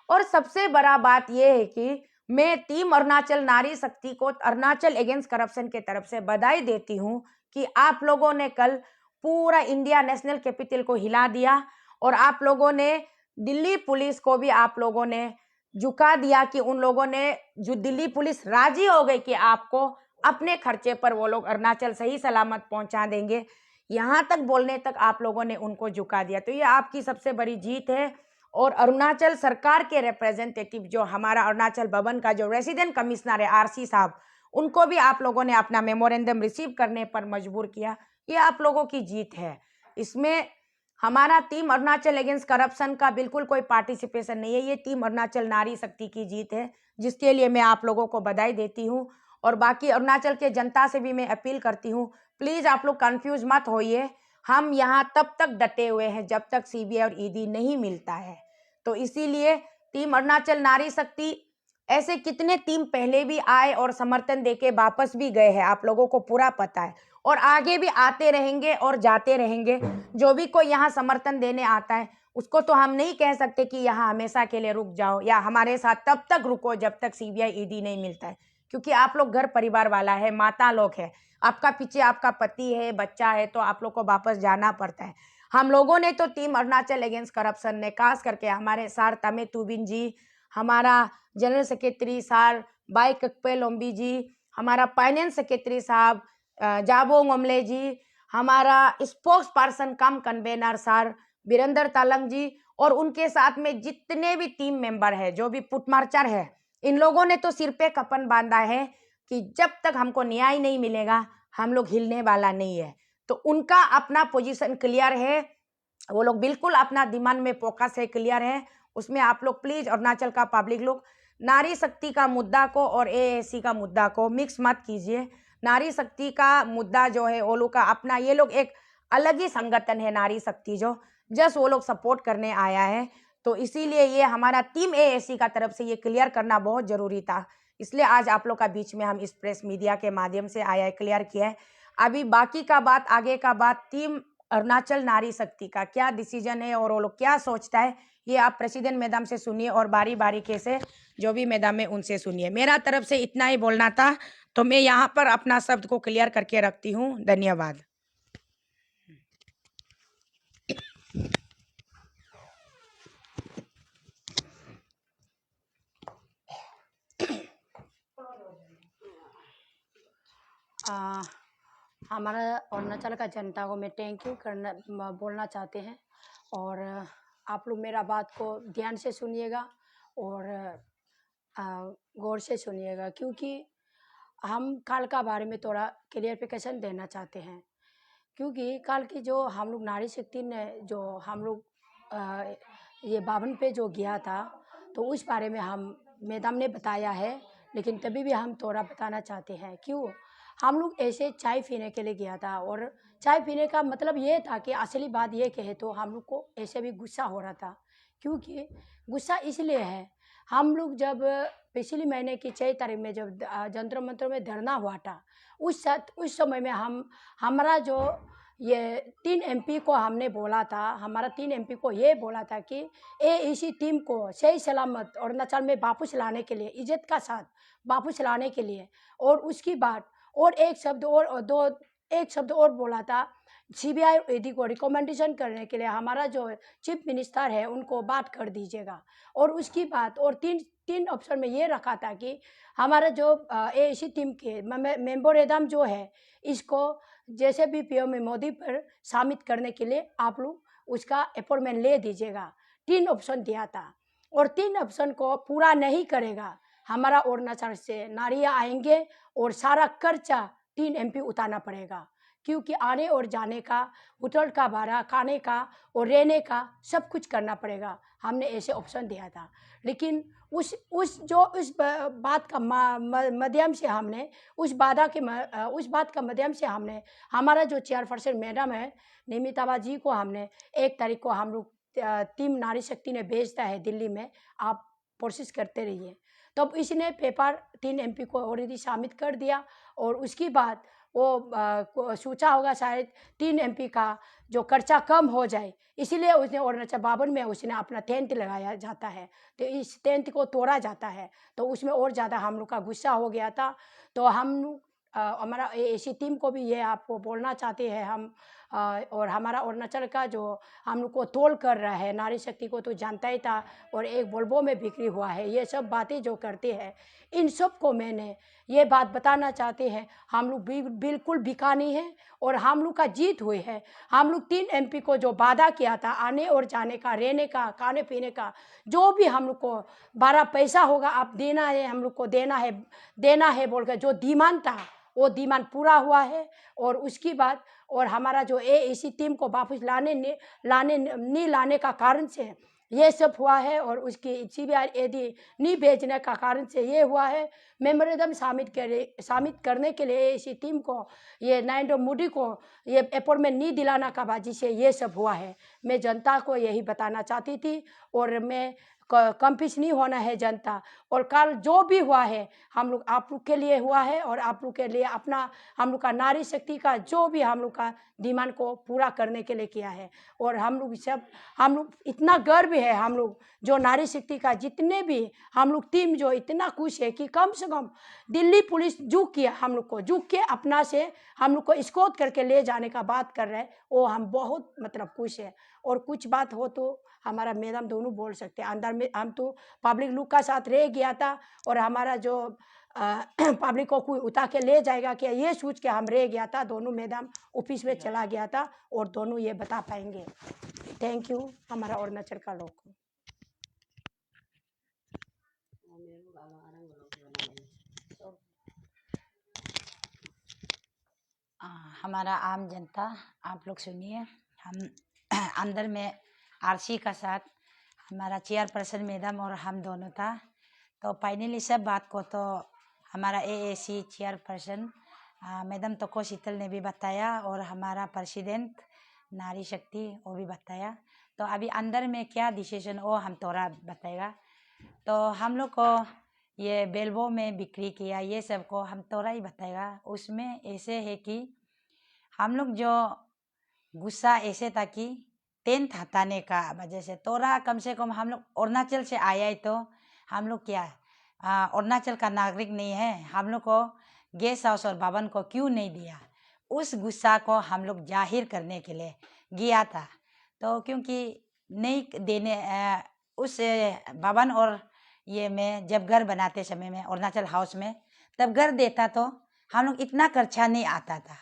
और सबसे बड़ा बात यह है कि मैं टीम अरुणाचल नारी शक्ति को अरुणाचल अगेंस्ट करप्शन के तरफ से बधाई देती हूँ कि आप लोगों ने कल पूरा इंडिया नेशनल कैपिटल को हिला दिया, और आप लोगों ने दिल्ली पुलिस को भी आप लोगों ने झुका दिया कि उन लोगों ने, जो दिल्ली पुलिस राजी हो गई कि आपको अपने खर्चे पर वो लोग अरुणाचल सही सलामत पहुंचा देंगे, यहाँ तक बोलने तक आप लोगों ने उनको झुका दिया। तो ये आपकी सबसे बड़ी जीत है। और अरुणाचल सरकार के रिप्रेजेंटेटिव, जो हमारा अरुणाचल भवन का जो रेसिडेंट कमिश्नर है आरसी साहब, उनको भी आप लोगों ने अपना मेमोरेंडम रिसीव करने पर मजबूर किया। ये आप लोगों की जीत है। इसमें हमारा टीम अरुणाचल अगेंस्ट करप्शन का बिल्कुल कोई पार्टिसिपेशन नहीं है। ये टीम अरुणाचल नारी शक्ति की जीत है, जिसके लिए मैं आप लोगों को बधाई देती हूँ। और बाकी अरुणाचल के जनता से भी मैं अपील करती हूँ, प्लीज आप लोग कंफ्यूज मत होइए। हम यहाँ तब तक डटे हुए हैं जब तक सीबीआई और ईडी नहीं मिलता है। तो इसीलिए टीम अरुणाचल नारी शक्ति, ऐसे कितने टीम पहले भी आए और समर्थन देके वापस भी गए हैं, आप लोगों को पूरा पता है। और आगे भी आते रहेंगे और जाते रहेंगे। जो भी कोई यहाँ समर्थन देने आता है, उसको तो हम नहीं कह सकते कि यहाँ हमेशा के लिए रुक जाओ या हमारे साथ तब तक रुको जब तक सीबीआई ईडी नहीं मिलता है। क्योंकि आप लोग घर परिवार वाला है, माता लोग है, आपका पीछे आपका पति है, बच्चा है, तो आप लोग को वापस जाना पड़ता है। हम लोगों ने तो टीम अरुणाचल अगेंस्ट करप्शन ने खास करके हमारे सार तमे तुबिन जी, हमारा जनरल सेक्रेटरी सार बाई ककपे लोम्बी जी, हमारा फाइनेंस सेक्रेटरी साहब जाबोंग ओमले जी, हमारा स्पोक्स पर्सन कम कन्वेनर सर बीरेंद्र तालंग जी, और उनके साथ में जितने भी टीम मेंबर है, जो भी पुटमार्चर है, इन लोगों ने तो सिर पे कफन बांधा है कि जब तक हमको न्याय नहीं मिलेगा हम लोग हिलने वाला नहीं है। तो उनका अपना पोजीशन क्लियर है, वो लोग बिल्कुल अपना दिमाग में फोकस है, क्लियर है। उसमें आप लोग प्लीज अरुणाचल का पब्लिक लोग नारी शक्ति का मुद्दा को और एएससी का मुद्दा को मिक्स मत कीजिए। नारी शक्ति का मुद्दा जो है वो लोग का अपना, ये लोग एक अलग ही संगठन है नारी शक्ति, जो जस्ट वो लोग सपोर्ट करने आया है। तो इसीलिए ये हमारा टीम एएससी का तरफ से ये क्लियर करना बहुत जरूरी था। इसलिए आज आप लोग का बीच में हम इस प्रेस मीडिया के माध्यम से आया है, क्लियर किया है। अभी बाकी का बात, आगे का बात, टीम अरुणाचल नारी शक्ति का क्या डिसीजन है और वो लोग क्या सोचता है, ये आप प्रेसिडेंट मैडम से सुनिए और बारी बारी के से जो भी मैडम है उनसे सुनिए। मेरा तरफ से इतना ही बोलना था, तो मैं यहाँ पर अपना शब्द को क्लियर करके रखती हूँ। धन्यवाद। हमारा अरुणाचल का जनता को मैं थैंक यू बोलना चाहते हैं। और आप लोग मेरा बात को ध्यान से सुनिएगा और गौर से सुनिएगा, क्योंकि हम कल का बारे में थोड़ा क्लियरिफिकेशन देना चाहते हैं। क्योंकि कल की जो हम लोग नारी शक्ति ने जो हम लोग ये बावन पे जो गया था, तो उस बारे में हम मैडम ने बताया है, लेकिन तभी भी हम थोड़ा बताना चाहते हैं। क्यों हम लोग ऐसे चाय पीने के लिए गया था, और चाय पीने का मतलब ये था कि असली बात ये कहे तो हम लोग को ऐसे भी गुस्सा हो रहा था। क्योंकि गुस्सा इसलिए है, हम लोग जब पिछले महीने की 6 तारीख में जब जंतर मंतर में धरना हुआ था, उस समय में हमारा जो ये 3 एमपी को हमने बोला था, हमारा 3 एमपी को ये बोला था कि इसी टीम को सही सलामत अरुणाचल में वापस लाने के लिए, इज्जत का साथ वापस लाने के लिए। और उसकी बात और एक शब्द और बोला था, सीबीआई ईडी को रिकमेंडेशन करने के लिए हमारा जो चीफ मिनिस्टर है उनको बात कर दीजिएगा। और उसकी बात और तीन ऑप्शन में ये रखा था कि हमारा जो एसी टीम के मेमोरेंडम जो है, इसको जैसे भी पीएम मोदी पर शामिल करने के लिए आप लोग उसका अपॉइंटमेंट ले दीजिएगा। 3 ऑप्शन दिया था, और 3 ऑप्शन को पूरा नहीं करेगा, हमारा अरुणाचल से नारियाँ आएंगे और सारा खर्चा 3 एमपी उतारना पड़ेगा। क्योंकि आने और जाने का, होटल का भाड़ा, खाने का और रहने का सब कुछ करना पड़ेगा। हमने ऐसे ऑप्शन दिया था, लेकिन उस बात का माध्यम से हमने उस बात का माध्यम से हमने हमारा जो चेयरपर्सन मैडम है निमिताबा जी को हमने 1 तारीख को हम लोग टीम नारी शक्ति ने भेजता है दिल्ली में, आप प्रोसेस करते रहिए। तब इसने पेपर 3 एमपी को ऑलरेडी शामिल कर दिया, और उसकी बाद वो सोचा होगा शायद 3 एमपी का जो खर्चा कम हो जाए, इसीलिए उसने अरुणाचल भवन में उसने अपना टेंट लगाया जाता है। तो इस टेंट को तोड़ा जाता है, तो उसमें और ज़्यादा हम लोग का गुस्सा हो गया था। तो हम हमारा ऐसी टीम को भी ये आपको बोलना चाहते हैं हम, और हमारा अरुणाचल का जो हम लोग को तोल कर रहा है, नारी शक्ति को तो जानता ही था, और एक वोल्वो में बिक्री हुआ है। ये सब बातें जो करते हैं, इन सब को मैंने ये बात बताना चाहते हैं, हम लोग बिल्कुल बिका नहीं है और हम लोग का जीत हुई है। हम लोग 3 MP को जो वादा किया था आने और जाने का, रहने का, खाने पीने का, जो भी हम लोग को 12 पैसा होगा आप देना है, हम लोग को देना है बोल कर जो डिमांड था, वो डिमांड पूरा हुआ है। और उसकी बाद और हमारा जो AAC टीम को वापस नहीं लाने का कारण से ये सब हुआ है, और उसकी CBI यदि नहीं भेजने का कारण से ये हुआ है। मेमोरेंडम शामिल करने के लिए AAC टीम को ये नरेंद्र मोदी को ये अपॉइंटमेंट नहीं दिलाना का वजह से ये सब हुआ है। मैं जनता को यही बताना चाहती थी, और मैं कंफ्यूज नहीं होना है जनता। और कल जो भी हुआ है हम लोग आप लोग के लिए हुआ है, और आप लोग के लिए अपना हम लोग का नारी शक्ति का जो भी हम लोग का डिमांड को पूरा करने के लिए किया है। और हम लोग इतना गर्व है, हम लोग जो नारी शक्ति का जितने भी हम लोग टीम जो इतना खुश है कि कम से कम दिल्ली पुलिस झुक किया, हम लोग को झुक के अपना से हम लोग को स्कॉट करके ले जाने का बात कर रहे हैं, वो हम बहुत मतलब खुश है। और कुछ बात हो तो हमारा मैडम दोनों बोल सकते हैं। अंदर में हम तो पब्लिक लोग का साथ रह गया था, और हमारा जो पब्लिक को कोई उठा के ले जाएगा क्या ये सोच के हम रह गया था। दोनों मैडम ऑफिस में चला गया था, और दोनों ये बता पाएंगे। थैंक यू हमारा अरुणाचल का लोग को। हमारा आम जनता आप लोग सुनिए। हम अंदर में आरसी का साथ हमारा चेयरपर्सन मैडम और हम दोनों था। तो फाइनली सब बात को तो हमारा AAC चेयरपर्सन मैडम तोको शीतल ने भी बताया, और हमारा प्रेसिडेंट नारी शक्ति वो भी बताया। तो अभी अंदर में क्या डिसीजन वो हम थोड़ा बताएगा। तो हम लोग को ये बेल्बो में बिक्री किया ये सब को हम थोड़ा ही बताएगा। उसमें ऐसे है कि हम लोग जो गुस्सा ऐसे था कि टेंथ हटाने का वजह से थोड़ा कम से कम हम लोग अरुणाचल से आया है, तो हम लोग क्या अरुणाचल का नागरिक नहीं है, हम लोग को गेस्ट हाउस और भवन को क्यों नहीं दिया, उस गुस्सा को हम लोग जाहिर करने के लिए गया था। तो क्योंकि नहीं देने उस भवन और ये में जब घर बनाते समय में अरुणाचल हाउस में तब घर देता तो हम लोग इतना खर्चा नहीं आता था,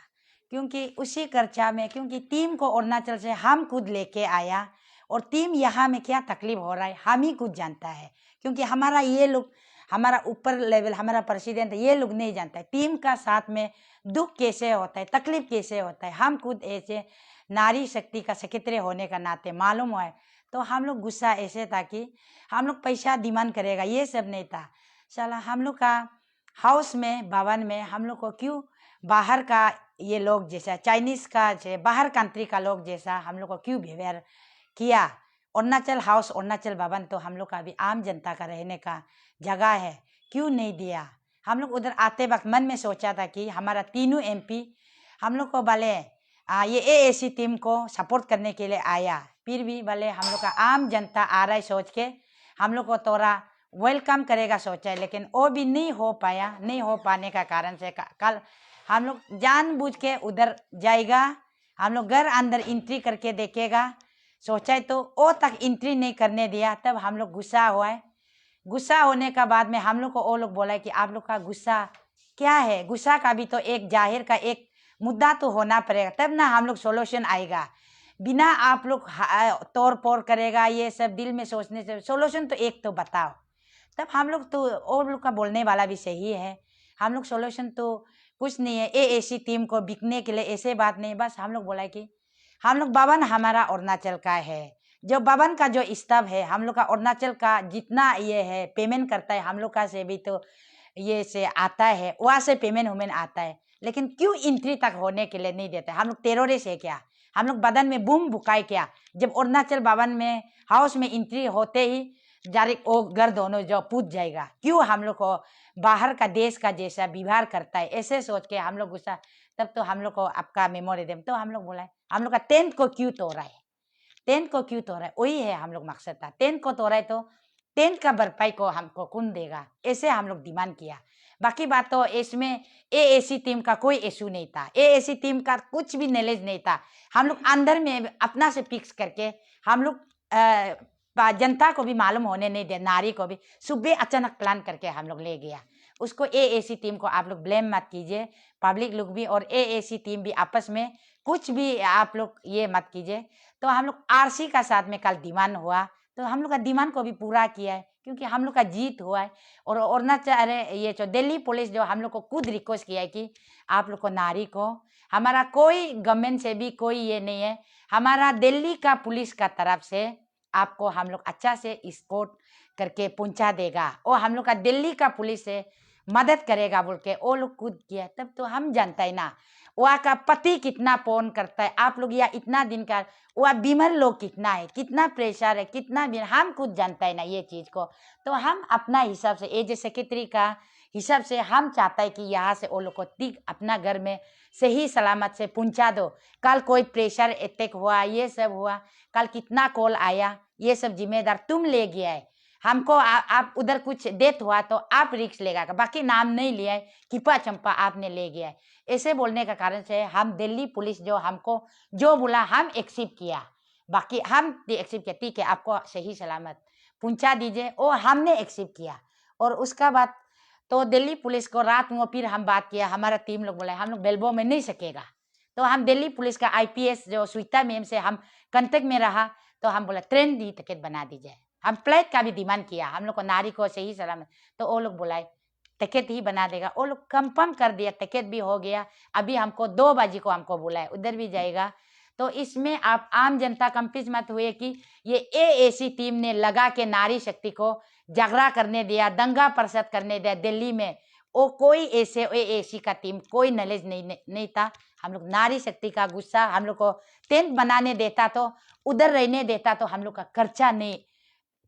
क्योंकि उसी खर्चा में क्योंकि टीम को अरुणाचल से हम खुद लेके आया, और टीम यहाँ में क्या तकलीफ हो रहा है हम ही खुद जानता है। क्योंकि हमारा ये लोग हमारा ऊपर लेवल हमारा प्रेसिडेंट ये लोग नहीं जानता है टीम का साथ में दुख कैसे होता है, तकलीफ कैसे होता है। हम खुद ऐसे नारी शक्ति का सेक्रेटरी होने का नाते मालूम हुआ है। तो हम लोग गुस्सा ऐसे था कि हम लोग पैसा डिमांड करेगा ये सब नहीं था। चला हम लोग का हाउस में भवन में हम लोग को क्यों बाहर का ये लोग जैसा चाइनीज़ का बाहर कंट्री का लोग जैसा हम लोग को क्यों बिहेवियर किया। अरुणाचल हाउस अरुणाचल भवन तो हम लोग का भी आम जनता का रहने का जगह है, क्यों नहीं दिया। हम लोग उधर आते वक्त मन में सोचा था कि हमारा तीनों MP हम लोग को भले ये AAC टीम को सपोर्ट करने के लिए आया, फिर भी भले हम लोग का आम जनता आ रहा है सोच के हम लोग को थोड़ा वेलकम करेगा सोचा है, लेकिन वो भी नहीं हो पाया। नहीं हो पाने का कारण से कल हम लोग जानबूझ के उधर जाएगा, हम लोग घर अंदर एंट्री करके देखेगा सोचा है, तो वो तक एंट्री नहीं करने दिया। तब हम लोग गुस्सा हुआ है। गुस्सा होने का बाद में हम लोग को वो लोग बोला है कि आप लोग का गुस्सा क्या है, गुस्सा का भी तो एक जाहिर का एक मुद्दा तो होना पड़ेगा, तब ना हम लोग सोल्यूशन आएगा। बिना आप लोग तोड़ फोड़ करेगा ये सब दिल में सोचने से सोल्यूशन तो एक तो बताओ। तब हम लोग तो और लोग का बोलने वाला भी सही है, हम लोग सोल्यूशन तो कुछ नहीं है AAC टीम को बिकने के लिए ऐसे बात नहीं। बस हम लोग बोला है कि हम लोग भवन हमारा अरुणाचल का है, जो भवन का जो स्टाफ है हम लोग का अरुणाचल का जितना ये है पेमेंट करता है हम लोग का से भी तो ये से आता है, वहाँ से पेमेंट वमेंट आता है, लेकिन क्यों एंट्री तक होने के लिए नहीं देते। हम लोग टेररिस्ट है क्या, हम लोग बदन में बूम बुकाए क्या। जब अरुणाचल भवन में हाउस में एंट्री होते ही जारी वो घर दोनों जो पूछ जाएगा, क्यों हम लोग को बाहर का देश का जैसा व्यवहार करता है, ऐसे सोच के हम लोग गुस्सा। तब तो हम लोग को आपका मेमोरेंडम तो हम लोग बोला है हम लोग का 10th को क्यों तोड़ा है, 10th को क्यों तोड़ा है, वही है हम लोग मकसद था। 10th को तोड़ा है तो 10th का भरपाई को हमको कौन देगा, ऐसे हम लोग डिमांड किया। बाकी बात तो इसमें एएसी टीम का कोई इशू नहीं था, एएसी टीम का कुछ भी नॉलेज नहीं था। हम लोग अंदर में अपना से फिक्स करके हम लोग जनता को भी मालूम होने नहीं दिया, नारी को भी सुबह अचानक प्लान करके हम लोग ले गया उसको। एएसी टीम को आप लोग ब्लेम मत कीजिए, पब्लिक लोग भी और एएसी टीम भी आपस में कुछ भी आप लोग ये मत कीजिए। तो हम लोग आरसी का साथ में कल डिमांड हुआ, तो हम लोग का डिमांड को भी पूरा किया है क्योंकि हम लोग का जीत हुआ है। और अरुणाचल ये जो दिल्ली पुलिस जो हम लोग को खुद रिक्वेस्ट किया है कि आप लोग को नारी को, हमारा कोई गवर्नमेंट से भी कोई ये नहीं है, हमारा दिल्ली का पुलिस का तरफ से आपको हम लोग अच्छा से स्पोर्ट करके पहुंचा देगा और हम लोग का दिल्ली का पुलिस से मदद करेगा बोल के वो लोग खुद किया। तब तो हम जानता है ना वहाँ का पति कितना फोन करता है, आप लोग या इतना दिन का वह बीमार लोग कितना है, कितना प्रेशर है, कितना भी हम खुद जानता है ना ये चीज़ को। तो हम अपना हिसाब से एज ए सेक्रेटरी का हिसाब से हम चाहता है कि यहाँ से वो लोग को ठीक अपना घर में सही सलामत से पहुंचा दो। कल कोई प्रेशर अटैक हुआ, ये सब हुआ, कल कितना कॉल आया, ये सब जिम्मेदार तुम ले गया है। हमको आप उधर कुछ डेथ हुआ तो आप रिस्क लेगा, बाकी नाम नहीं लिया है, किपा चंपा आपने ले गया है। ऐसे बोलने का कारण से हम दिल्ली पुलिस जो हमको जो बोला हम एक्सेप्ट किया, बाकी हम एक्सेप्ट किया, ठीक है आपको सही सलामत पहुंचा दीजिए, और हमने एक्सेप्ट किया। और उसका बाद तो दिल्ली पुलिस को रात में फिर हम बात किया, हमारा टीम लोग बोला हम लोग बेलबो में नहीं सकेगा। तो हम दिल्ली पुलिस का आईपीएस जो स्वीता मैम से हम कांटेक्ट में रहा, तो हम बोला ट्रेन दी टिकट बना दीजिए। हम फ्लाइट का भी डिमांड किया हम लोग को नारी को सही सलामत, तो वो लोग बोला टिकट ही बना देगा। वो लोग कंफर्म कर दिया, टिकट भी हो गया। अभी हमको 2 बजे को हमको बोला है उधर भी जाएगा। तो इसमें आप आम जनता कंफ्यूज मत हुए कि ये एएसी टीम ने लगा के नारी शक्ति को झगड़ा करने दिया, दंगा प्रसाद करने दिया दिल्ली में। वो कोई ऐसे एएसी का टीम कोई नॉलेज नहीं था। हम लोग नारी शक्ति का गुस्सा हम लोग को टेंट बनाने देता तो उधर रहने देता तो हम लोग का खर्चा नहीं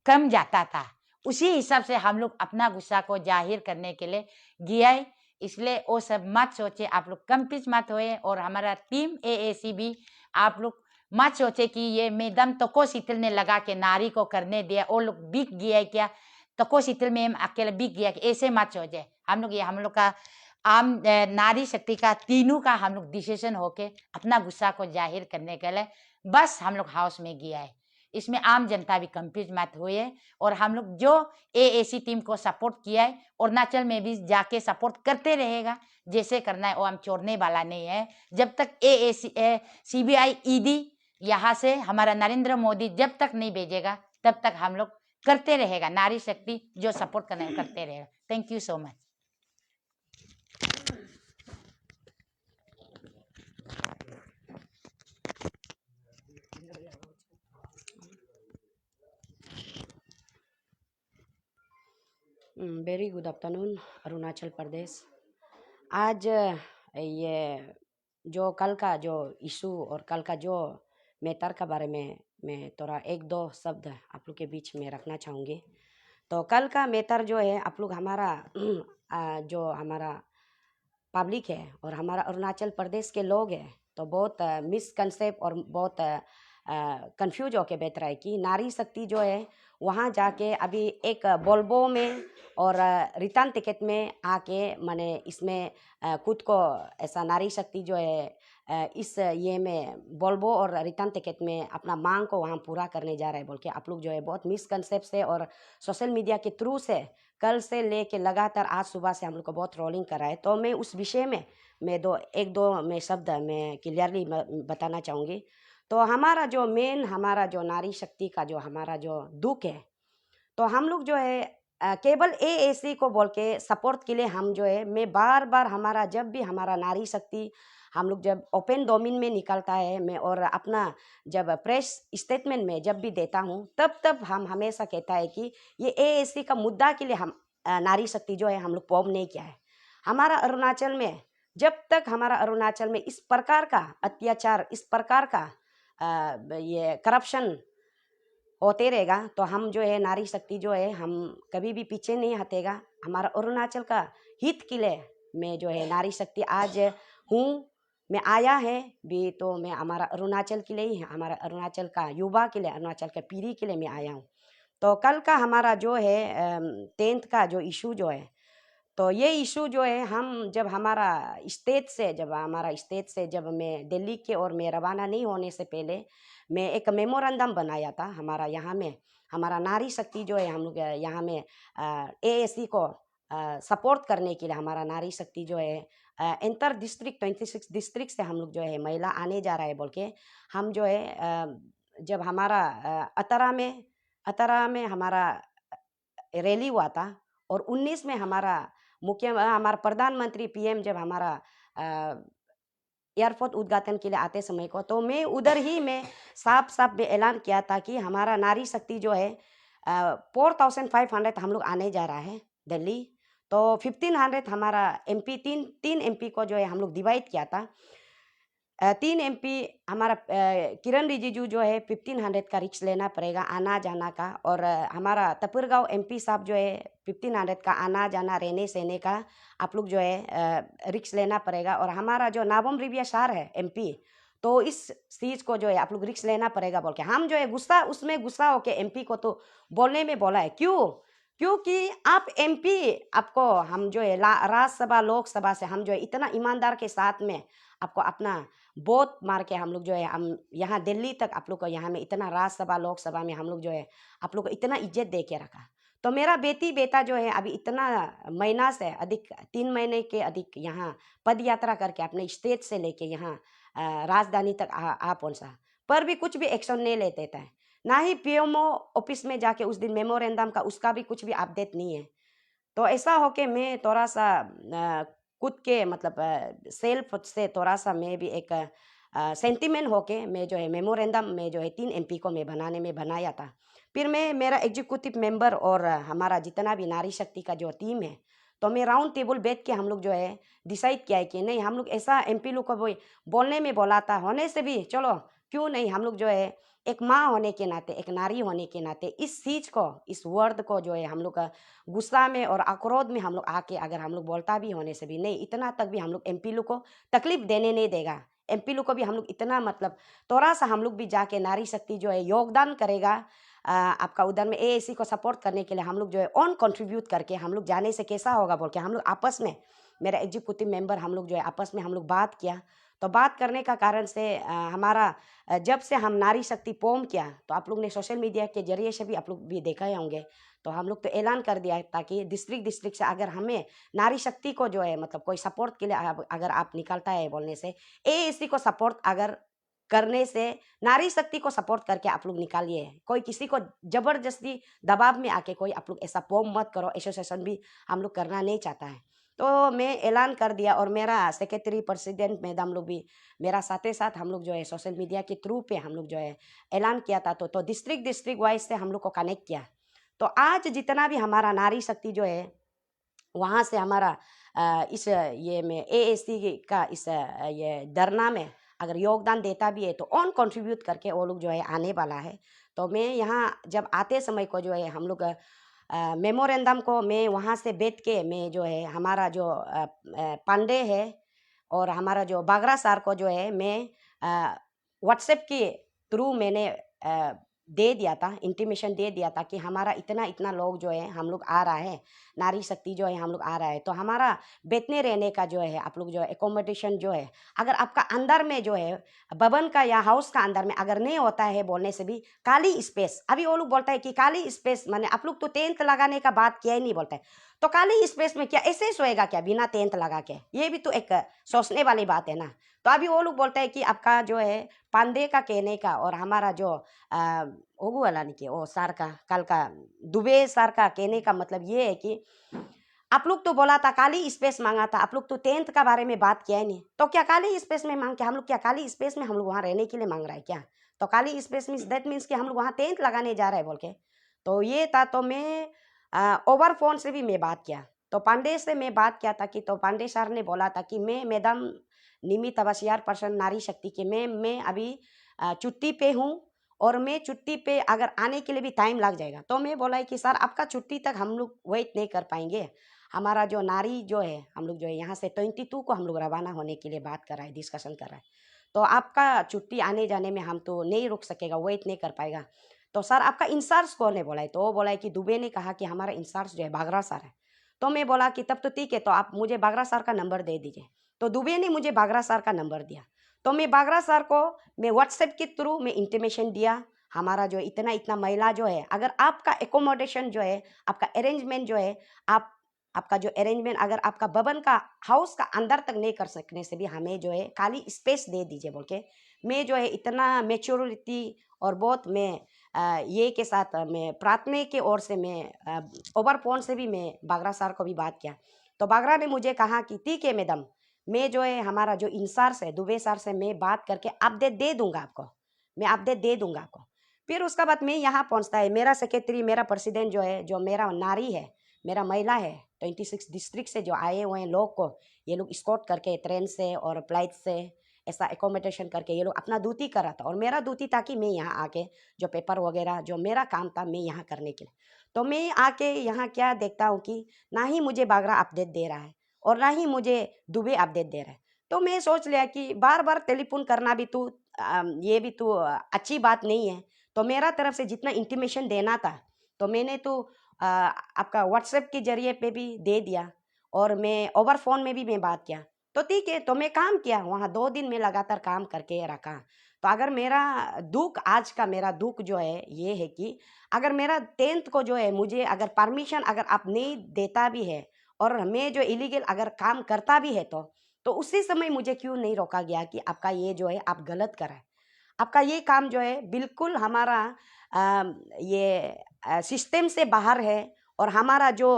कम जाता था। उसी हिसाब से हम लोग अपना गुस्सा को जाहिर करने के लिए गया है। इसलिए वो सब मत सोचे, आप लोग कंफ्यूज मत होए। और हमारा टीम एएसी भी आप लोग मत सोचे कि ये मैडम तको शीतल ने लगा के नारी को करने दिया, वो लोग बिक गया है क्या, तको शीतल में अकेले बिक गया, ऐसे मत सोचे। हम लोग ये हम लोग का आम नारी शक्ति का तीनों का हम लोग डिसीजन होके अपना गुस्सा को जाहिर करने के लिए बस हम लोग हाउस में गया है। इसमें आम जनता भी कंफ्यूज मत हुए। और हम लोग जो एएसी टीम को सपोर्ट किया है अरुणाचल में भी जाके सपोर्ट करते रहेगा, जैसे करना है वो हम छोड़ने वाला नहीं है। जब तक एएसी सीबीआई ईडी यहाँ से हमारा नरेंद्र मोदी जब तक नहीं भेजेगा तब तक हम लोग करते रहेगा, नारी शक्ति जो सपोर्ट करना है करते रहेगा। Thank you so much. Very good afternoon Arunachal Pradesh. आज ये जो कल का जो इशू और कल का जो मैटर के बारे में मैं थोड़ा 1-2 शब्द आप लोग के बीच में रखना चाहूँगी। तो कल का मैटर जो है आप लोग हमारा जो हमारा पब्लिक है और हमारा अरुणाचल प्रदेश के लोग हैं तो बहुत मिसकंसेप्ट और बहुत कंफ्यूज होके बैठ रहा है कि नारी शक्ति जो है वहाँ जाके अभी एक बोल्बो में और रिटर्न टिकट में आके माने इसमें खुद को ऐसा नारी शक्ति जो है इस ये में बोल्बो और रिटर्न टिकट में अपना मांग को वहाँ पूरा करने जा रहा है बोल के आप लोग जो है बहुत मिसकंसेप्ट से और सोशल मीडिया के थ्रू से कल से लेके लगातार आज सुबह से हम लोग को बहुत ट्रोलिंग करा है। तो मैं उस विषय में मैं 1-2 में शब्द मैं क्लियरली बताना चाहूँगी। तो हमारा जो मेन हमारा जो नारी शक्ति का जो हमारा जो दुख है, तो हम लोग जो है केवल एएसी को बोल के सपोर्ट के लिए हम जो है मैं बार बार हमारा जब भी हमारा नारी शक्ति हम लोग जब ओपन डोमेन में निकलता है मैं और अपना जब प्रेस स्टेटमेंट में जब भी देता हूँ तब हम हमेशा कहता है कि ये एएसी का मुद्दा के लिए हम नारी शक्ति जो है हम लोग पॉब नहीं किया है। हमारा अरुणाचल में जब तक हमारा अरुणाचल में इस प्रकार का अत्याचार इस प्रकार का ये करप्शन होते रहेगा तो हम जो है नारी शक्ति जो है हम कभी भी पीछे नहीं हटेगा। हमारा अरुणाचल का हित के लिए मैं जो है नारी शक्ति आज हूँ, मैं आया है भी तो मैं हमारा अरुणाचल के लिए ही हमारा अरुणाचल का युवा के लिए अरुणाचल का पीढ़ी के लिए मैं आया हूँ। तो कल का हमारा जो है 10th का जो इशू जो है तो ये इशू जो है हम जब हमारा स्टेट से जब मैं दिल्ली के और मैं रवाना नहीं होने से पहले मैं एक मेमोरेंडम बनाया था हमारा यहाँ में, हमारा नारी शक्ति जो है हम लोग यहाँ में AAC को सपोर्ट करने के लिए हमारा नारी शक्ति जो है इंटर डिस्ट्रिक्ट 26 डिस्ट्रिक्ट से हम लोग जो है महिला आने जा रहा है बोल के हम जो है जब हमारा अतरा में हमारा रैली हुआ था और 19 में हमारा प्रधानमंत्री PM जब हमारा एयरपोर्ट उद्घाटन के लिए आते समय को तो मैं उधर ही में साफ में ऐलान किया था कि हमारा नारी शक्ति जो है 4500 हम लोग आने जा रहा है दिल्ली। तो 1500 हमारा MP तीन MP को जो है हम लोग डिवाइड किया था। 3 MP हमारा किरण रिजिजू जो है 1500 का रिक्स लेना पड़ेगा आना जाना का, और हमारा तपुरगांव MP साहब जो है 1500 का आना जाना रहने सहने का आप लोग जो है रिक्स लेना पड़ेगा। और हमारा जो नाबम रिबिया शहर है MP तो इस चीज़ को जो है आप लोग रिक्स लेना पड़ेगा बोल के हम जो है गुस्सा होके MP को तो बोलने में बोला है। क्योंकि आप MP आपको हम जो है राज्यसभा लोकसभा से हम जो है इतना ईमानदार के साथ में आपको अपना वोट मार के हम लोग जो है हम यहाँ दिल्ली तक आप लोग को यहाँ में इतना राज्यसभा लोकसभा में हम लोग जो है आप लोग को इतना इज्जत दे के रखा। तो मेरा बेटा जो है अभी इतना महीना से अधिक 3 महीने के अधिक यहाँ पद यात्रा करके अपने स्टेट से लेके यहाँ राजधानी तक आ पहुँचा, पर भी कुछ भी एक्शन नहीं लेते थे, ना ही PMO ऑफिस में जाके उस दिन मेमोरेंडम का उसका भी कुछ भी अपडेट नहीं है। तो ऐसा हो के मैं थोड़ा सा खुद के मतलब सेल्फ से थोड़ा सा मैं भी एक सेंटिमेंट होके मैं जो है मेमोरेंडम में जो है 3 MP को मैं बनाया था। फिर मैं मेरा एग्जीक्यूटिव मेंबर और हमारा जितना भी नारी शक्ति का जो टीम है तो मैं राउंड टेबल बैठ के हम लोग जो है डिसाइड किया है कि नहीं हम लोग ऐसा MP लोग को बोलने में बोला था होने से भी चलो क्यों नहीं हम लोग जो है एक माँ होने के नाते एक नारी होने के नाते इस चीज़ को इस वर्ड को जो है हम लोग का गुस्सा में और आक्रोध में हम लोग आके अगर हम लोग बोलता भी होने से भी नहीं इतना तक भी हम लोग MP लोग को तकलीफ देने नहीं देगा। MP लोग को भी हम लोग इतना मतलब थोड़ा सा हम लोग भी जाके नारी शक्ति जो है योगदान करेगा आपका उधर में AAC को सपोर्ट करने के लिए हम लोग जो है ऑन कंट्रीब्यूट करके हम लोग जाने से कैसा होगा बोल के हम लोग आपस में मेरा एग्जीक्यूटिव मेंबर हम लोग जो है आपस में हम लोग बात किया। तो बात करने का कारण से हमारा जब से हम नारी शक्ति फॉर्म किया तो आप लोग ने सोशल मीडिया के जरिए से भी आप लोग भी देखा ही होंगे तो हम लोग तो ऐलान कर दिया ताकि डिस्ट्रिक्ट से अगर हमें नारी शक्ति को जो है मतलब कोई सपोर्ट के लिए अगर आप निकलता है बोलने से AAC को सपोर्ट अगर करने से नारी शक्ति को सपोर्ट करके आप लोग निकालिए। कोई किसी को जबरदस्ती दबाव में आके कोई आप लोग ऐसा फॉर्म मत करो, एसोसिएशन भी हम लोग करना नहीं चाहता है। तो मैं ऐलान कर दिया और मेरा सेक्रेटरी प्रेसिडेंट मैडम लोग भी मेरा साथ हम लोग जो है सोशल मीडिया के थ्रू पे हम लोग जो है ऐलान किया था। तो डिस्ट्रिक्ट वाइज से हम लोग को कनेक्ट किया। तो आज जितना भी हमारा नारी शक्ति जो है वहाँ से हमारा इस ये में AAC का इस ये धरना में अगर योगदान देता भी है तो ऑन कंट्रीब्यूट करके वो लोग जो है आने वाला है। तो मैं यहाँ जब आते समय को जो है हम लोग मेमोरेंडम को मैं वहाँ से बैठ के मैं जो है हमारा जो पांडे है और हमारा जो बागरा सार को जो है मैं व्हाट्सएप के थ्रू मैंने दे दिया था, इंटीमेशन दे दिया था कि हमारा इतना लोग जो है हम लोग आ रहा है, नारी शक्ति जो है हम लोग आ रहा है। तो हमारा बैठने रहने का जो है आप लोग जो है एकोमोडेशन जो है अगर आपका अंदर में जो है भवन का या हाउस का अंदर में अगर नहीं होता है बोलने से भी खाली स्पेस, अभी वो लोग बोलता है कि खाली स्पेस माने आप लोग तो टेंट लगाने का बात किया ही नहीं बोलता है, तो खाली स्पेस में क्या ऐसे सोएगा क्या बिना टेंट लगा के? ये भी तो एक सोचने वाली बात है ना। तो अभी वो लोग बोलते हैं कि आपका जो है पांडे का कहने का और हमारा जो ओगू वाला नहीं के वो सार का कल का दुबे सार का कहने का मतलब ये है कि आप लोग तो बोला था खाली स्पेस मांगा था, आप लोग तो टेंट का बारे में बात किया ही नहीं, तो क्या खाली स्पेस में मांग के हम लोग क्या खाली स्पेस में हम लोग वहाँ रहने के लिए मांग रहा है क्या? तो खाली स्पेस मीन्स दैट मीन्स कि हम लोग वहाँ टेंट लगाने जा रहे हैं बोल के। तो ये था। तो मैं ओवर फोन से भी मैं बात किया, तो पांडे से मैं बात किया था कि तो पांडे सर ने बोला था कि मैं मैडम निमी तबसियार पर्सन नारी शक्ति के मैं अभी छुट्टी पे हूँ और मैं छुट्टी पे अगर आने के लिए भी टाइम लग जाएगा। तो मैं बोला कि सर आपका छुट्टी तक हम लोग वेट नहीं कर पाएंगे, हमारा जो नारी जो है हम लोग जो है यहाँ से 22 को हम लोग रवाना होने के लिए बात कर रहा है, डिस्कशन कर रहा है, तो आपका छुट्टी आने जाने में हम तो नहीं रुक सकेगा, वेट नहीं कर पाएगा। तो सर आपका इंचार्ज कौन है बोला है, तो वो बोला है कि दुबे ने कहा कि हमारा इंचार्ज जो है बागरा सर है। तो मैं बोला कि तब तो ठीक है, तो आप मुझे बागरा सर का नंबर दे दीजिए। तो दुबे ने मुझे बागरा सर का नंबर दिया। तो मैं बागरा सर को मैं व्हाट्सएप के थ्रू मैं इंटीमेशन दिया, हमारा जो इतना इतना महिला जो है, अगर आपका एकोमोडेशन जो है, आपका अरेंजमेंट जो है, आपका जो अरेंजमेंट अगर आपका भवन का हाउस का अंदर तक नहीं कर सकने से भी हमें जो है खाली स्पेस दे दीजिए बोल के मैं जो है इतना मेच्योरिटी और बहुत मैं ये के साथ मैं प्रार्थना के ओर से मैं ओवर फोन से भी मैं बागरा सर को भी बात किया। तो बागरा ने मुझे कहा कि ठीक है मैडम, मैं जो है हमारा जो इंचार्ज है दुबे सर से मैं बात करके अपडेट दे दूंगा आपको, मैं अपडेट दे दूंगा आपको। फिर उसका बाद मैं यहाँ पहुँचता है, मेरा सेक्रेटरी मेरा प्रेसिडेंट जो है, जो मेरा नारी है, मेरा महिला है, 26 डिस्ट्रिक्ट से जो आए हुए हैं लोग को ये लोग स्कॉट करके ट्रेन से और फ्लाइट से ऐसा एकोमोडेशन करके ये लोग अपना ड्यूटी कर रहा था। और मेरा ड्यूटी था कि मैं यहाँ आके जो पेपर वगैरह जो मेरा काम था मैं यहाँ करने के लिए। तो मैं आके यहाँ क्या देखता हूँ कि ना ही मुझे बागरा अपडेट दे रहा है और ना ही मुझे दुबे अपडेट दे रहा है। तो मैं सोच लिया कि बार बार टेलीफोन करना भी तो ये भी तो अच्छी बात नहीं है। तो मेरा तरफ से जितना इंटीमेशन देना था तो मैंने तो आपका व्हाट्सएप के जरिए पे भी दे दिया और मैं ओवर फोन में भी मैं बात किया। तो ठीक है, तो मैं काम किया वहाँ 2 दिन में लगातार काम करके रखा। तो अगर मेरा दुख आज का मेरा दुख जो है ये है कि अगर मेरा 10th को जो है मुझे अगर परमिशन अगर आप नहीं देता भी है और मैं जो इलीगल अगर काम करता भी है तो उसी समय मुझे क्यों नहीं रोका गया कि आपका ये जो है आप गलत कर रहे हैं, आपका ये काम जो है बिल्कुल हमारा ये सिस्टम से बाहर है और हमारा जो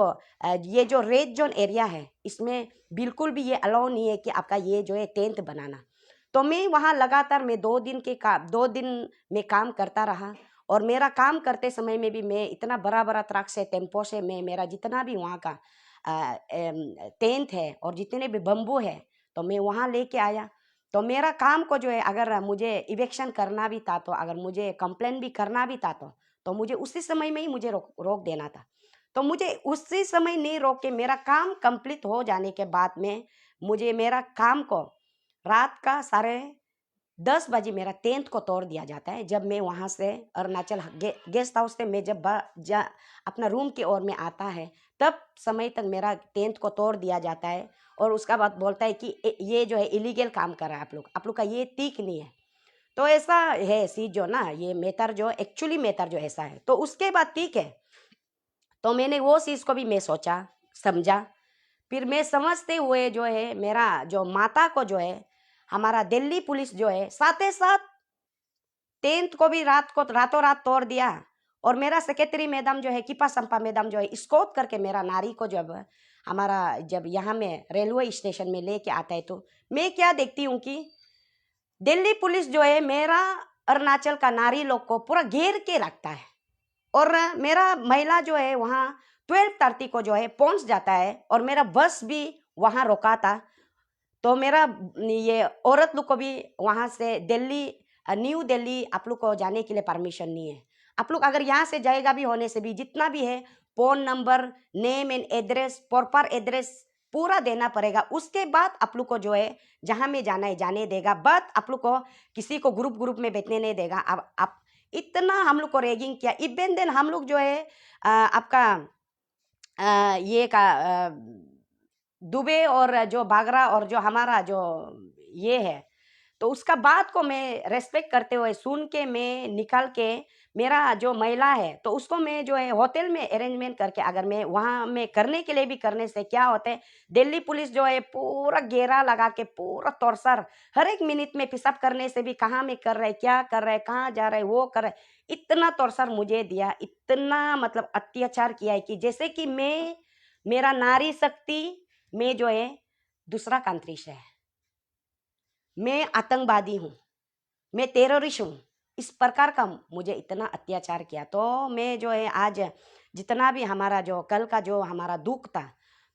ये जो रेड जोन एरिया है इसमें बिल्कुल भी ये अलाउ नहीं है कि आपका ये जो है 10th बनाना। तो मैं वहाँ लगातार मैं 2 दिन में काम करता रहा और मेरा काम करते समय में भी मैं इतना बड़ा बड़ा ट्रक से टेम्पो से मैं मेरा जितना भी वहाँ का 10th है और जितने भी बम्बू है तो मैं वहाँ लेके आया। तो मेरा काम को जो है अगर मुझे इवेक्शन करना भी था तो अगर मुझे कंप्लेन भी करना भी था तो मुझे उसी समय में ही मुझे रोक देना था। तो मुझे उसी समय नहीं रोक के मेरा काम कंप्लीट हो जाने के बाद में मुझे मेरा काम को रात का 10:30 बजे मेरा 10th को तोड़ दिया जाता है। जब मैं वहाँ से अरुणाचल गेस्ट हाउस से मैं जब अपना रूम की ओर में आता है तब समय तक मेरा 10th को तोड़ दिया जाता है और उसका बाद बोलता है कि ये जो है इलीगल काम कर रहा है आप लोग का ये ठीक नहीं है। तो ऐसा है चीज जो ना ये मेटर जो एक्चुअली मेटर जो ऐसा है। तो उसके बाद ठीक है, तो मैंने वो चीज़ को भी मैं सोचा समझा। फिर मैं समझते हुए जो है मेरा जो माता को जो है हमारा दिल्ली पुलिस जो है साथ ही साथ 10th को भी रातों रात तोड़ दिया और मेरा सेक्रेटरी मैडम जो है किपा संपा मैडम जो है स्कॉट करके मेरा नारी को जब यहाँ में रेलवे स्टेशन में लेके आता है तो मैं क्या देखती हूँ कि दिल्ली पुलिस जो है मेरा अरुणाचल का नारी लोग को पूरा घेर के रखता है और मेरा महिला जो है वहाँ 12:30 को जो है पहुँच जाता है और मेरा बस भी वहाँ रोका था। तो मेरा ये औरत लोग को भी वहाँ से न्यू दिल्ली आप लोग को जाने के लिए परमिशन नहीं है। आप लोग अगर यहाँ से जाएगा भी होने से भी जितना भी है phone number, name and address, proper address पूरा देना पड़ेगा। उसके बाद आप लोग को जो है जहाँ में जाना है जाने देगा, बट आप लोग को किसी को ग्रुप में बैठने नहीं देगा। अब आप इतना हम लोग को रैगिंग किया। इवन देन हम लोग जो है आपका ये का दुबे और जो बागरा और जो हमारा जो ये है तो उसका बात को मैं रेस्पेक्ट करते हुए सुन के मैं निकाल के मेरा जो महिला है तो उसको मैं जो है होटल में अरेंजमेंट करके अगर मैं वहाँ में करने के लिए भी करने से क्या होता है दिल्ली पुलिस जो है पूरा घेरा लगा के पूरा टॉर्चर हर एक मिनट में पिसाब करने से भी कहाँ में कर रहे क्या कर रहे कहाँ जा रहे वो कर रहे इतना टॉर्चर मुझे दिया, इतना मतलब अत्याचार किया है कि जैसे कि मैं मेरा नारी शक्ति मैं जो है दूसरा कंट्री से है, मैं आतंकवादी हूँ, मैं टेररिस्ट हूँ, इस प्रकार का मुझे इतना अत्याचार किया। तो मैं जो है आज जितना भी हमारा जो कल का जो हमारा दुख था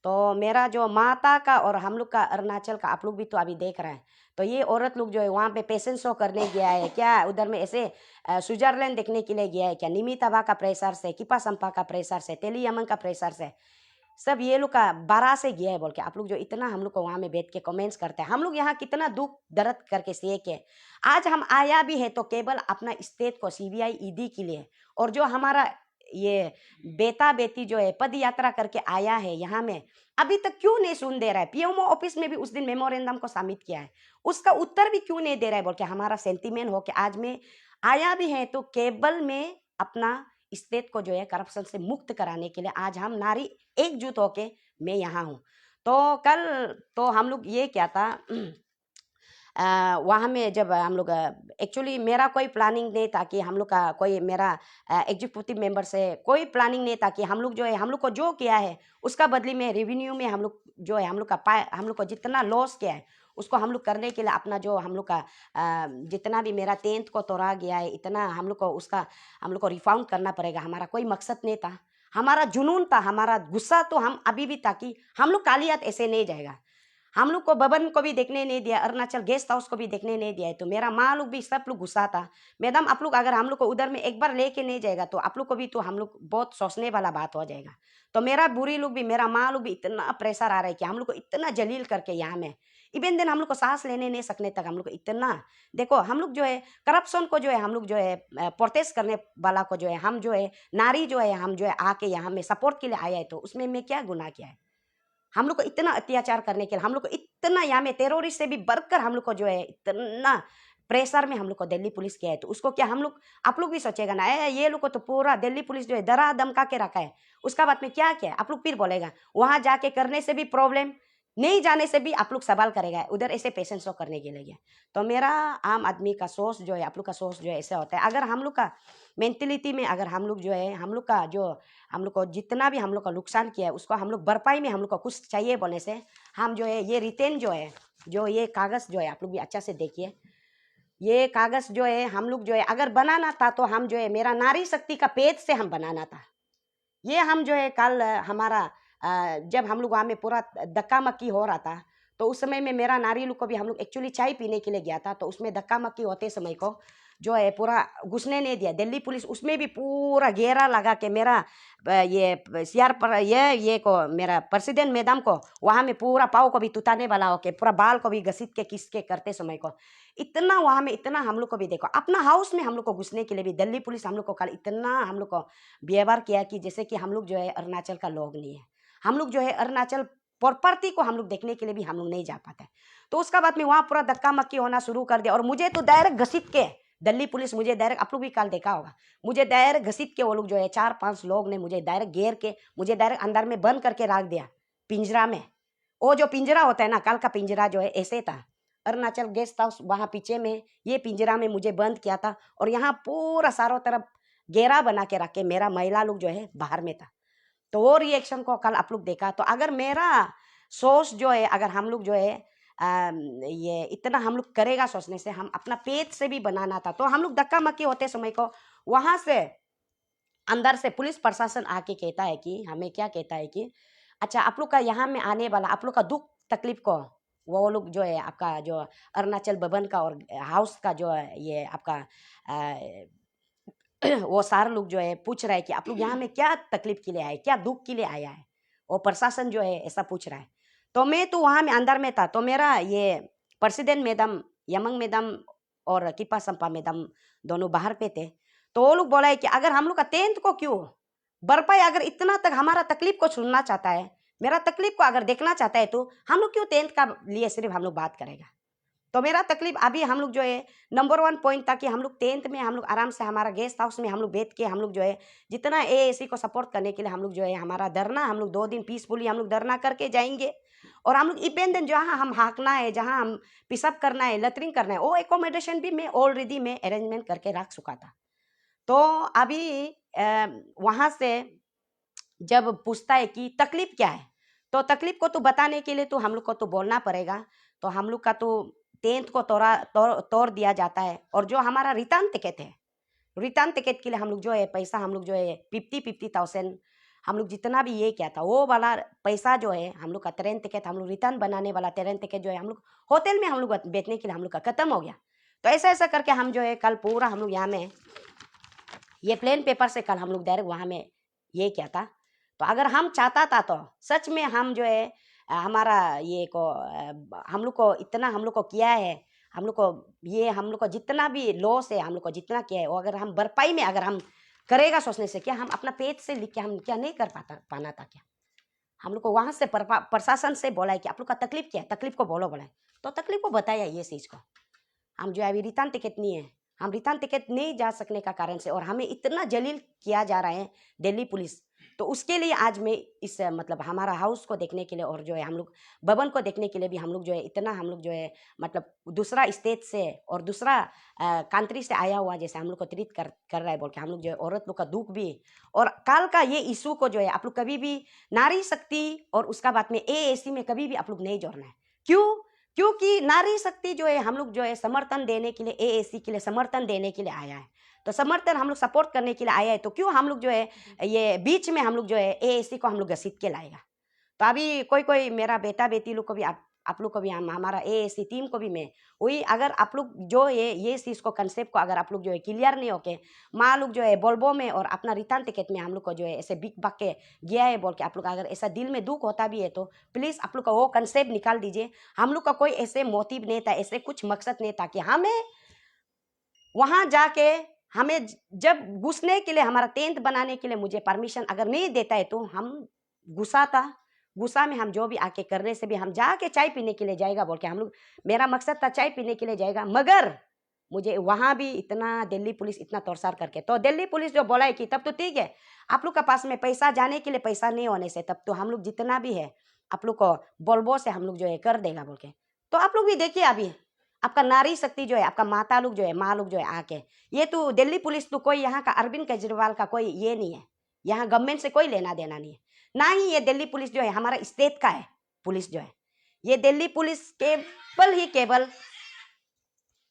तो मेरा जो माता का और हम लोग का अरुणाचल का आप लोग भी तो अभी देख रहे हैं। तो ये औरत लोग जो है वहाँ पे पेशेंट शो करने गया है क्या, उधर में ऐसे स्विट्जरलैंड देखने के लिए गया है क्या, निमिताबा का प्रेशर से, किपा संपा का प्रेशर से, तेलियामन का प्रेशर से सब ये लोग का 12 से गया है बोल के आप लोग जो इतना हम लोग को वहाँ में बैठ के कमेंट्स करते हैं। हम लोग यहाँ कितना दुख दर्द करके सीख के आज हम आया भी है तो केवल अपना स्टेट को CBI ED के लिए और जो हमारा ये बेटा बेटी जो है पद यात्रा करके आया है यहाँ में, अभी तक क्यों नहीं सुन दे रहा है? पीएमओ ऑफिस में भी उस दिन मेमोरेंडम को सबमिट किया है, उसका उत्तर भी क्यों नहीं दे रहा है? बोल के हमारा सेंटीमेंट हो कि आज में आया भी है तो केवल में अपना स्टेट को जो है करप्शन से मुक्त कराने के लिए आज हम नारी एकजुट होके मैं यहाँ हूँ। तो कल तो हम लोग ये क्या था वहाँ में जब हम लोग एक्चुअली मेरा कोई प्लानिंग नहीं था कि हम लोग का कोई मेरा एग्जीक्यूटिव मेंबर से कोई प्लानिंग नहीं था कि हम लोग जो है हम लोग को जो किया है उसका बदली में रेवेन्यू में हम लोग जो है हम लोग को जितना लॉस किया है उसको हम लोग करने के लिए अपना जो हम लोग का जितना भी मेरा 10th को तोड़ा गया है इतना हम लोग को उसका हम लोग को रिफाउंड करना पड़ेगा। हमारा कोई मकसद नहीं था, हमारा जुनून था, हमारा गुस्सा तो हम अभी भी था कि हम लोग कालियात ऐसे नहीं जाएगा। हम लोग को भवन को भी देखने नहीं दिया, अरुणाचल गेस्ट हाउस को भी देखने नहीं दिया है। तो मेरा माँ लोग भी सब लोग गुस्सा था, मैडम आप लोग अगर हम लोग को उधर में एक बार लेके नहीं जाएगा तो आप लोग को भी तो हम लोग बहुत सोचने वाला बात हो जाएगा। तो मेरा बुरी लोग भी मेरा माँ लोग भी इतना प्रेशर आ रहा है कि हम लोग को इतना जलील करके यहाँ में इवन दिन हम लोग को सांस लेने नहीं सकने तक हम लोग को इतना देखो हम लोग जो है करप्शन को जो है हम लोग जो है प्रोटेस्ट करने वाला को जो है हम जो है नारी जो है हम जो है आके यहाँ में सपोर्ट के लिए आया है। तो उसमें मैं क्या गुनाह किया है? हम लोग को इतना अत्याचार करने के लिए हम लोग को इतना यहाँ में टेररिस्ट से भी बढ़कर हम लोग को जो है इतना प्रेशर में हम लोग को दिल्ली पुलिस किया है। तो उसको क्या हम लोग आप लोग भी सोचेगा ना ये लोग को तो पूरा दिल्ली पुलिस जो है डरा धमका के रखा है, उसका बाद में क्या क्या है आप लोग फिर बोलेगा वहां जाके करने से भी प्रॉब्लम, नहीं जाने से भी आप लोग सवाल करेगा उधर ऐसे पेशेंट शो करने के लिए। तो मेरा आम आदमी का सोच जो है आप लोग का सोच जो है ऐसा होता है। अगर हम लोग का मेंटेलिटी में अगर हम लोग जो है हम लोग का जो हम लोग को जितना भी हम लोग का नुकसान किया है उसको हम लोग भरपाई में हम लोग को कुछ चाहिए बोलने से हम जो है ये रिटेन जो है जो ये कागज़ जो है आप लोग भी अच्छा से देखिए, ये कागज़ जो है हम लोग जो है अगर बनाना था तो हम जो है मेरा नारी शक्ति का पेज से हम बनाना था। ये हम जो है कल हमारा जब हम लोग वहाँ में पूरा धक्का मक्की हो रहा था तो उस समय में मेरा नारी लोग को भी हम लोग एक्चुअली चाय पीने के लिए गया था। तो उसमें धक्का मक्की होते समय को जो है पूरा घुसने नहीं दिया दिल्ली पुलिस, उसमें भी पूरा घेरा लगा के मेरा ये सीआर पर ये को मेरा प्रेसिडेंट मैडम को वहाँ में पूरा पाँव को भी तुताने वाला होके पूरा बाल को भी घसीट के किस के करते समय को इतना वहाँ में इतना हम लोग को भी देखो अपना हाउस में हम लोग को घुसने के लिए भी दिल्ली पुलिस हम लोग को कल इतना हम लोग को व्यवहार किया कि जैसे कि हम लोग जो है अरुणाचल का लोग नहीं है, हम लोग जो है अरुणाचल प्रॉपर्टी को हम लोग देखने के लिए भी हम लोग नहीं जा पाते। तो उसका बाद में वहाँ पूरा धक्का मक्की होना शुरू कर दिया और मुझे तो डायरेक्ट घसीट के दिल्ली पुलिस मुझे डायरेक्ट आप लोग भी कल देखा होगा मुझे डायरेक्ट घसीट के वो लोग जो है 4-5 लोग ने मुझे डायरेक्ट घेर के मुझे डायरेक्ट अंदर में बंद करके रख दिया पिंजरा में। वो जो पिंजरा होता है ना कल का पिंजरा जो है ऐसे था, अरुणाचल गेस्ट हाउस वहाँ पीछे में ये पिंजरा में मुझे बंद किया था और यहाँ पूरा चारों तरफ घेरा बना के रख के मेरा महिला लोग जो है बाहर में था। तो वो रिएक्शन को कल आप लोग देखा। तो अगर मेरा सोच जो है अगर हम लोग जो है ये इतना हम लोग करेगा सोचने से हम अपना पेज से भी बनाना था। तो हम लोग धक्का मक्की होते समय को वहाँ से अंदर से पुलिस प्रशासन आके कहता है कि हमें क्या कहता है कि अच्छा आप लोग का यहाँ में आने वाला आप लोग का दुख तकलीफ को वो लोग जो है आपका जो अरुणाचल भवन का और हाउस का जो है ये आपका वो सारे लोग जो है पूछ रहा है कि आप लोग यहाँ में क्या तकलीफ के लिए आए, क्या दुख के लिए आया है, वो प्रशासन जो है ऐसा पूछ रहा है। तो मैं तो वहाँ में अंदर में था तो मेरा ये प्रेसिडेंट मैडम यमंग मैडम और किपा संपा मैडम दोनों बाहर पे थे। तो वो लोग बोला है कि अगर हम लोग का 10th को क्यों भरपाई अगर इतना तक हमारा तकलीफ को सुनना चाहता है, मेरा तकलीफ को अगर देखना चाहता है तो हम लोग क्यों 10th का लिए सिर्फ हम लोग बात करेगा। तो मेरा तकलीफ अभी हम लोग जो है नंबर 1 पॉइंट था कि हम लोग 10th में हम लोग आराम से हमारा गेस्ट हाउस में हम लोग बैठ के हम लोग जो है जितना AAC को सपोर्ट करने के लिए हम लोग जो है हमारा धरना हम लोग 2 दिन पीसफुली हम लोग धरना करके जाएंगे और हम लोग इवेंट दिन जहाँ हम हाँकना है जहाँ हम पिसअप करना है लैट्रिन करना है वो एकोमोडेशन भी मैं ऑलरेडी मैं अरेंजमेंट करके रख चुका था। तो अभी वहाँ से जब पूछता है कि तकलीफ क्या है तो तकलीफ को तो बताने के लिए तो हम लोग को तो बोलना पड़ेगा। तो हम लोग का तो 10th को तोड़ दिया जाता है और जो हमारा रिटर्न टिकट है रिटर्न टिकट के लिए हम लोग जो है पैसा हम लोग जो है 50,000 हम लोग जितना भी ये क्या था वो वाला पैसा जो है हम लोग का ट्रेन टिकट हम लोग रिटर्न बनाने वाला ट्रेन टिकट जो है हम लोग होटल में हम लोग बेचने के लिए हम लोग का ख़त्म हो गया। तो ऐसा ऐसा करके हम जो है कल पूरा हम लोग यहाँ में ये प्लेन पेपर से कल हम लोग डायरेक्ट वहाँ में ये क्या था। तो अगर हम चाहता था तो सच में हम जो है हमारा ये को हम लोग को इतना हम लोग को किया है हम लोग को ये हम लोग को जितना भी लॉस है हम लोग को जितना किया है वो अगर हम भरपाई में अगर हम करेगा सोचने से क्या हम अपना पेट से लिख के हम क्या नहीं कर पाना था क्या? हम लोग को वहां से प्रशासन से बोला है कि आप लोग का तकलीफ क्या है, तकलीफ को बोलो, बोला है तो तकलीफ को बताया ये चीज को। हम जो है अभी रिटर्न टिकट नहीं है, हम रिटर्न टिकट नहीं जा सकने का कारण से और हमें इतना जलील किया जा रहा है दिल्ली पुलिस, तो उसके लिए आज मैं इस मतलब हमारा हाउस को देखने के लिए और जो है हम लोग भवन को देखने के लिए भी हम लोग जो है इतना हम लोग जो है मतलब दूसरा स्टेट से और दूसरा कंट्री से आया हुआ जैसे हम लोग को ट्रीट कर रहा है बोल के हम लोग जो है औरत लोग का दुख भी। और कल का ये इशू को जो है आप लोग कभी भी नारी शक्ति और उसका बाद में AAC में कभी भी आप लोग नहीं जोड़ना है। क्यों? क्योंकि नारी शक्ति जो है हम लोग जो है समर्थन देने के लिए AAC के लिए समर्थन देने के लिए आया है, तो समर्थन हम लोग सपोर्ट करने के लिए आया है, तो क्यों हम लोग जो है ये बीच में हम लोग जो है AAC को हम लोग घसीट के लाएगा। तो अभी कोई मेरा बेटा बेटी लोग को भी आप लोग को भी हमारा AAC टीम को भी मैं वही, अगर आप लोग जो ये चीज़ को कंसेप्ट को अगर आप लोग जो है क्लियर नहीं होके माँ लोग जो है बोलबो में और अपना रिटर्न टिकट में हम लोग को जो है ऐसे बिक बक के गया है बोल के आप लोग अगर ऐसा दिल में दुख होता भी है तो प्लीज़ आप लोग का वो कंसेप्ट निकाल दीजिए। हम लोग का कोई ऐसे मोटिव नहीं था, ऐसे कुछ मकसद नहीं था कि हमें वहाँ जाके हमें जब घुसने के लिए हमारा टेंट बनाने के लिए मुझे परमिशन अगर नहीं देता है तो हम गुस्सा में हम जो भी आके करने से भी हम जाके चाय पीने के लिए जाएगा बोल के हम लोग, मेरा मकसद था चाय पीने के लिए जाएगा, मगर मुझे वहाँ भी इतना दिल्ली पुलिस इतना तोड़सार करके, तो दिल्ली पुलिस जो बोला है कि तब तो ठीक है आप लोग का पास में पैसा जाने के लिए पैसा नहीं होने से तब तो हम लोग जितना भी है आप लोग को बोलबो से हम लोग जो है कर देगा बोल के। तो आप लोग भी देखिए अभी आपका नारी शक्ति जो है आपका माता लोग जो है माँ लोग जो है आके, ये तो दिल्ली पुलिस तो कोई यहाँ का अरविंद केजरीवाल का कोई ये नहीं है, यहाँ गवर्नमेंट से कोई लेना देना नहीं है, ना ही ये दिल्ली पुलिस जो है हमारा स्टेट का है पुलिस जो है, ये दिल्ली पुलिस केवल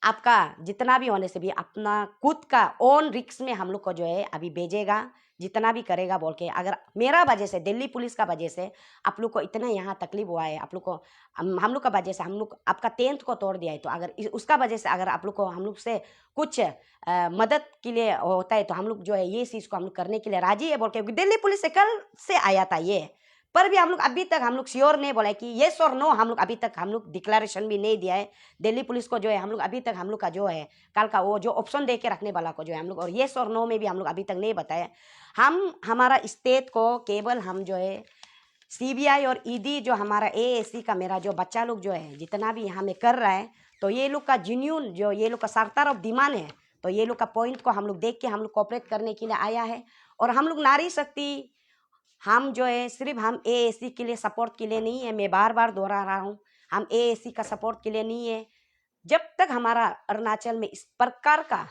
आपका जितना भी होने से भी अपना खुद का ओन रिक्स में हम लोग को जो है अभी भेजेगा, जितना भी करेगा बोल के। अगर मेरा वजह से दिल्ली पुलिस का वजह से आप लोग को इतना यहाँ तकलीफ हुआ है, आप लोग को हम लोग का वजह से हम लोग आपका टेंथ को तोड़ दिया है, तो अगर उसका वजह से अगर आप लोग को हम लोग से कुछ मदद के लिए होता है तो हम लोग जो है ये चीज़ को हम लोग करने के लिए राजी है बोल के। दिल्ली पुलिस से कल से आया था ये, पर भी हम लोग अभी तक हम लोग श्योर नहीं बोला है कि येस और नो, हम लोग अभी तक हम लोग डिक्लेरेशन भी नहीं दिया है दिल्ली पुलिस को जो है। हम लोग अभी तक हम लोग का जो है कल का वो जो ऑप्शन दे के रखने वाला को जो है हम लोग और येस और नो में भी हम लोग अभी तक नहीं बताया। हम हमारा स्टेट को केवल हम जो है CBI और ED जो हमारा AAC का मेरा जो बच्चा लोग जो है जितना भी यहाँ में कर रहा है, तो ये लोग का जिन्यून जो ये लोग का सरकार ऑफ डिमांड है, तो ये लोग का पॉइंट को हम लोग देख के हम लोग कोऑपरेट करने के लिए आया है। और हम लोग नारी शक्ति हम जो है सिर्फ हम AAC के लिए सपोर्ट के लिए नहीं है, मैं बार बार दोहरा रहा हूँ, हम AAC का सपोर्ट के लिए नहीं है। जब तक हमारा अरुणाचल में इस प्रकार का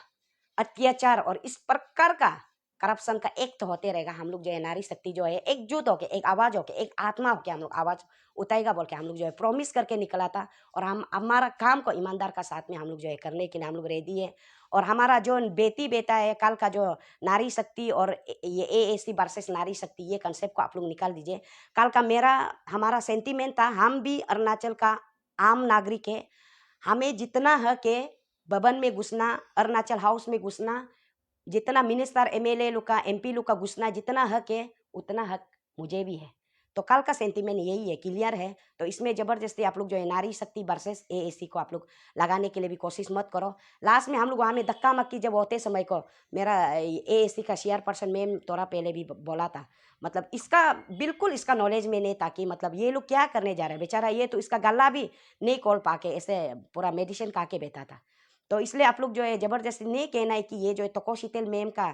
अत्याचार और इस प्रकार का करप्शन का एक्ट होते रहेगा, हम लोग जो है नारी शक्ति जो है एकजुट होके एक आवाज होके एक आत्मा होके हम लोग आवाज उठाएगा बोल के हम लोग जो है प्रॉमिस करके निकला था। और हम हमारा काम को ईमानदार का साथ में हम लोग जो है करने के लिए हम लोग रेडी है। और हमारा जो बेटी बेटा है कल का जो नारी शक्ति और ये AAC वर्सेस नारी शक्ति ये कंसेप्ट को आप लोग निकाल दीजिए। कल का हमारा सेंटीमेंट था, हम भी अरुणाचल का आम नागरिक है, हमें जितना हक है भवन में घुसना, अरुणाचल हाउस में घुसना, जितना मिनिस्टर MLA लोग का MP लोग का घुसना जितना हक है उतना हक मुझे भी है। तो कल का सेंटीमेंट यही है, क्लियर है। तो इसमें जबरदस्ती आप लोग जो है नारी शक्ति वर्सेस AAC को आप लोग लगाने के लिए भी कोशिश मत करो। लास्ट में हम लोग वहाँ में धक्का मक्की जब होते समय को मेरा AAC का चेयरपर्सन मैम थोड़ा पहले भी बोला था, मतलब इसका बिल्कुल इसका नॉलेज में नहीं था कि मतलब ये लोग क्या करने जा रहे हैं, बेचारा ये तो इसका गला भी नहीं खोल पाके ऐसे पूरा मेडिसिन खा के बैठा था। तो इसलिए आप लोग जो है जबरदस्ती नहीं कहना है कि ये जो है तको शीतल मैम का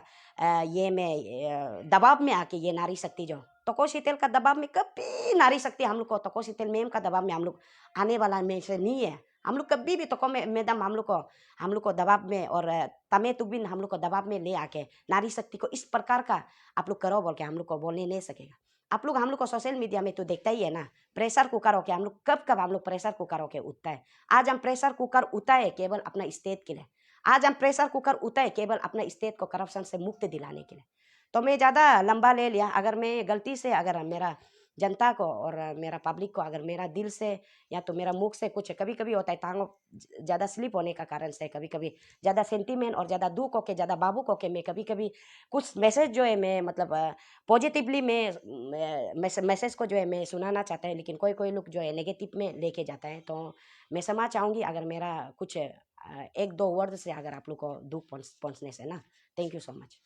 ये मैं दबाव में आके ये नारी शक्ति जो तको शीतल का दबाव में कभी नारी शक्ति हम लोग को तको शीतल मैम का दबाव में हम लोग आने वाला में से नहीं है। हम लोग कभी भी तको मैडम हम लोग को दबाव में और तमे तुबिन हम लोग को दबाव में ले आके नारी शक्ति को इस प्रकार का आप लोग करो बोल के हम लोग को बोलने नहीं सकेगा। आप लोग हम लोग को सोशल मीडिया में तो देखता ही है ना, प्रेशर कुकर होके हम लोग कब हम लोग प्रेशर कुकर होके उठता है। आज हम प्रेशर कुकर उठाए केवल अपना स्टेट के लिए, आज हम प्रेशर कुकर उठाए केवल अपना स्टेट को करप्शन से मुक्त दिलाने के लिए। तो मैं ज़्यादा लंबा ले लिया, अगर मैं गलती से अगर मेरा जनता को और मेरा पब्लिक को अगर मेरा दिल से या तो मेरा मुख से कुछ कभी कभी होता है टांगों ज़्यादा स्लिप होने का कारण से कभी कभी ज़्यादा सेंटीमेंट और ज़्यादा दुख होके ज़्यादा बाबुक होके मैं कभी कभी कुछ मैसेज जो है मैं मतलब पॉजिटिवली मैं मैसेज को जो है मैं सुनाना चाहता है, लेकिन कोई लोग जो है नेगेटिव में लेके जाता है। तो मैं क्षमा चाहूँगी अगर मेरा कुछ एक दो वर्ड से अगर आप लोग को दुख पहुँचने से ना। Thank you so much.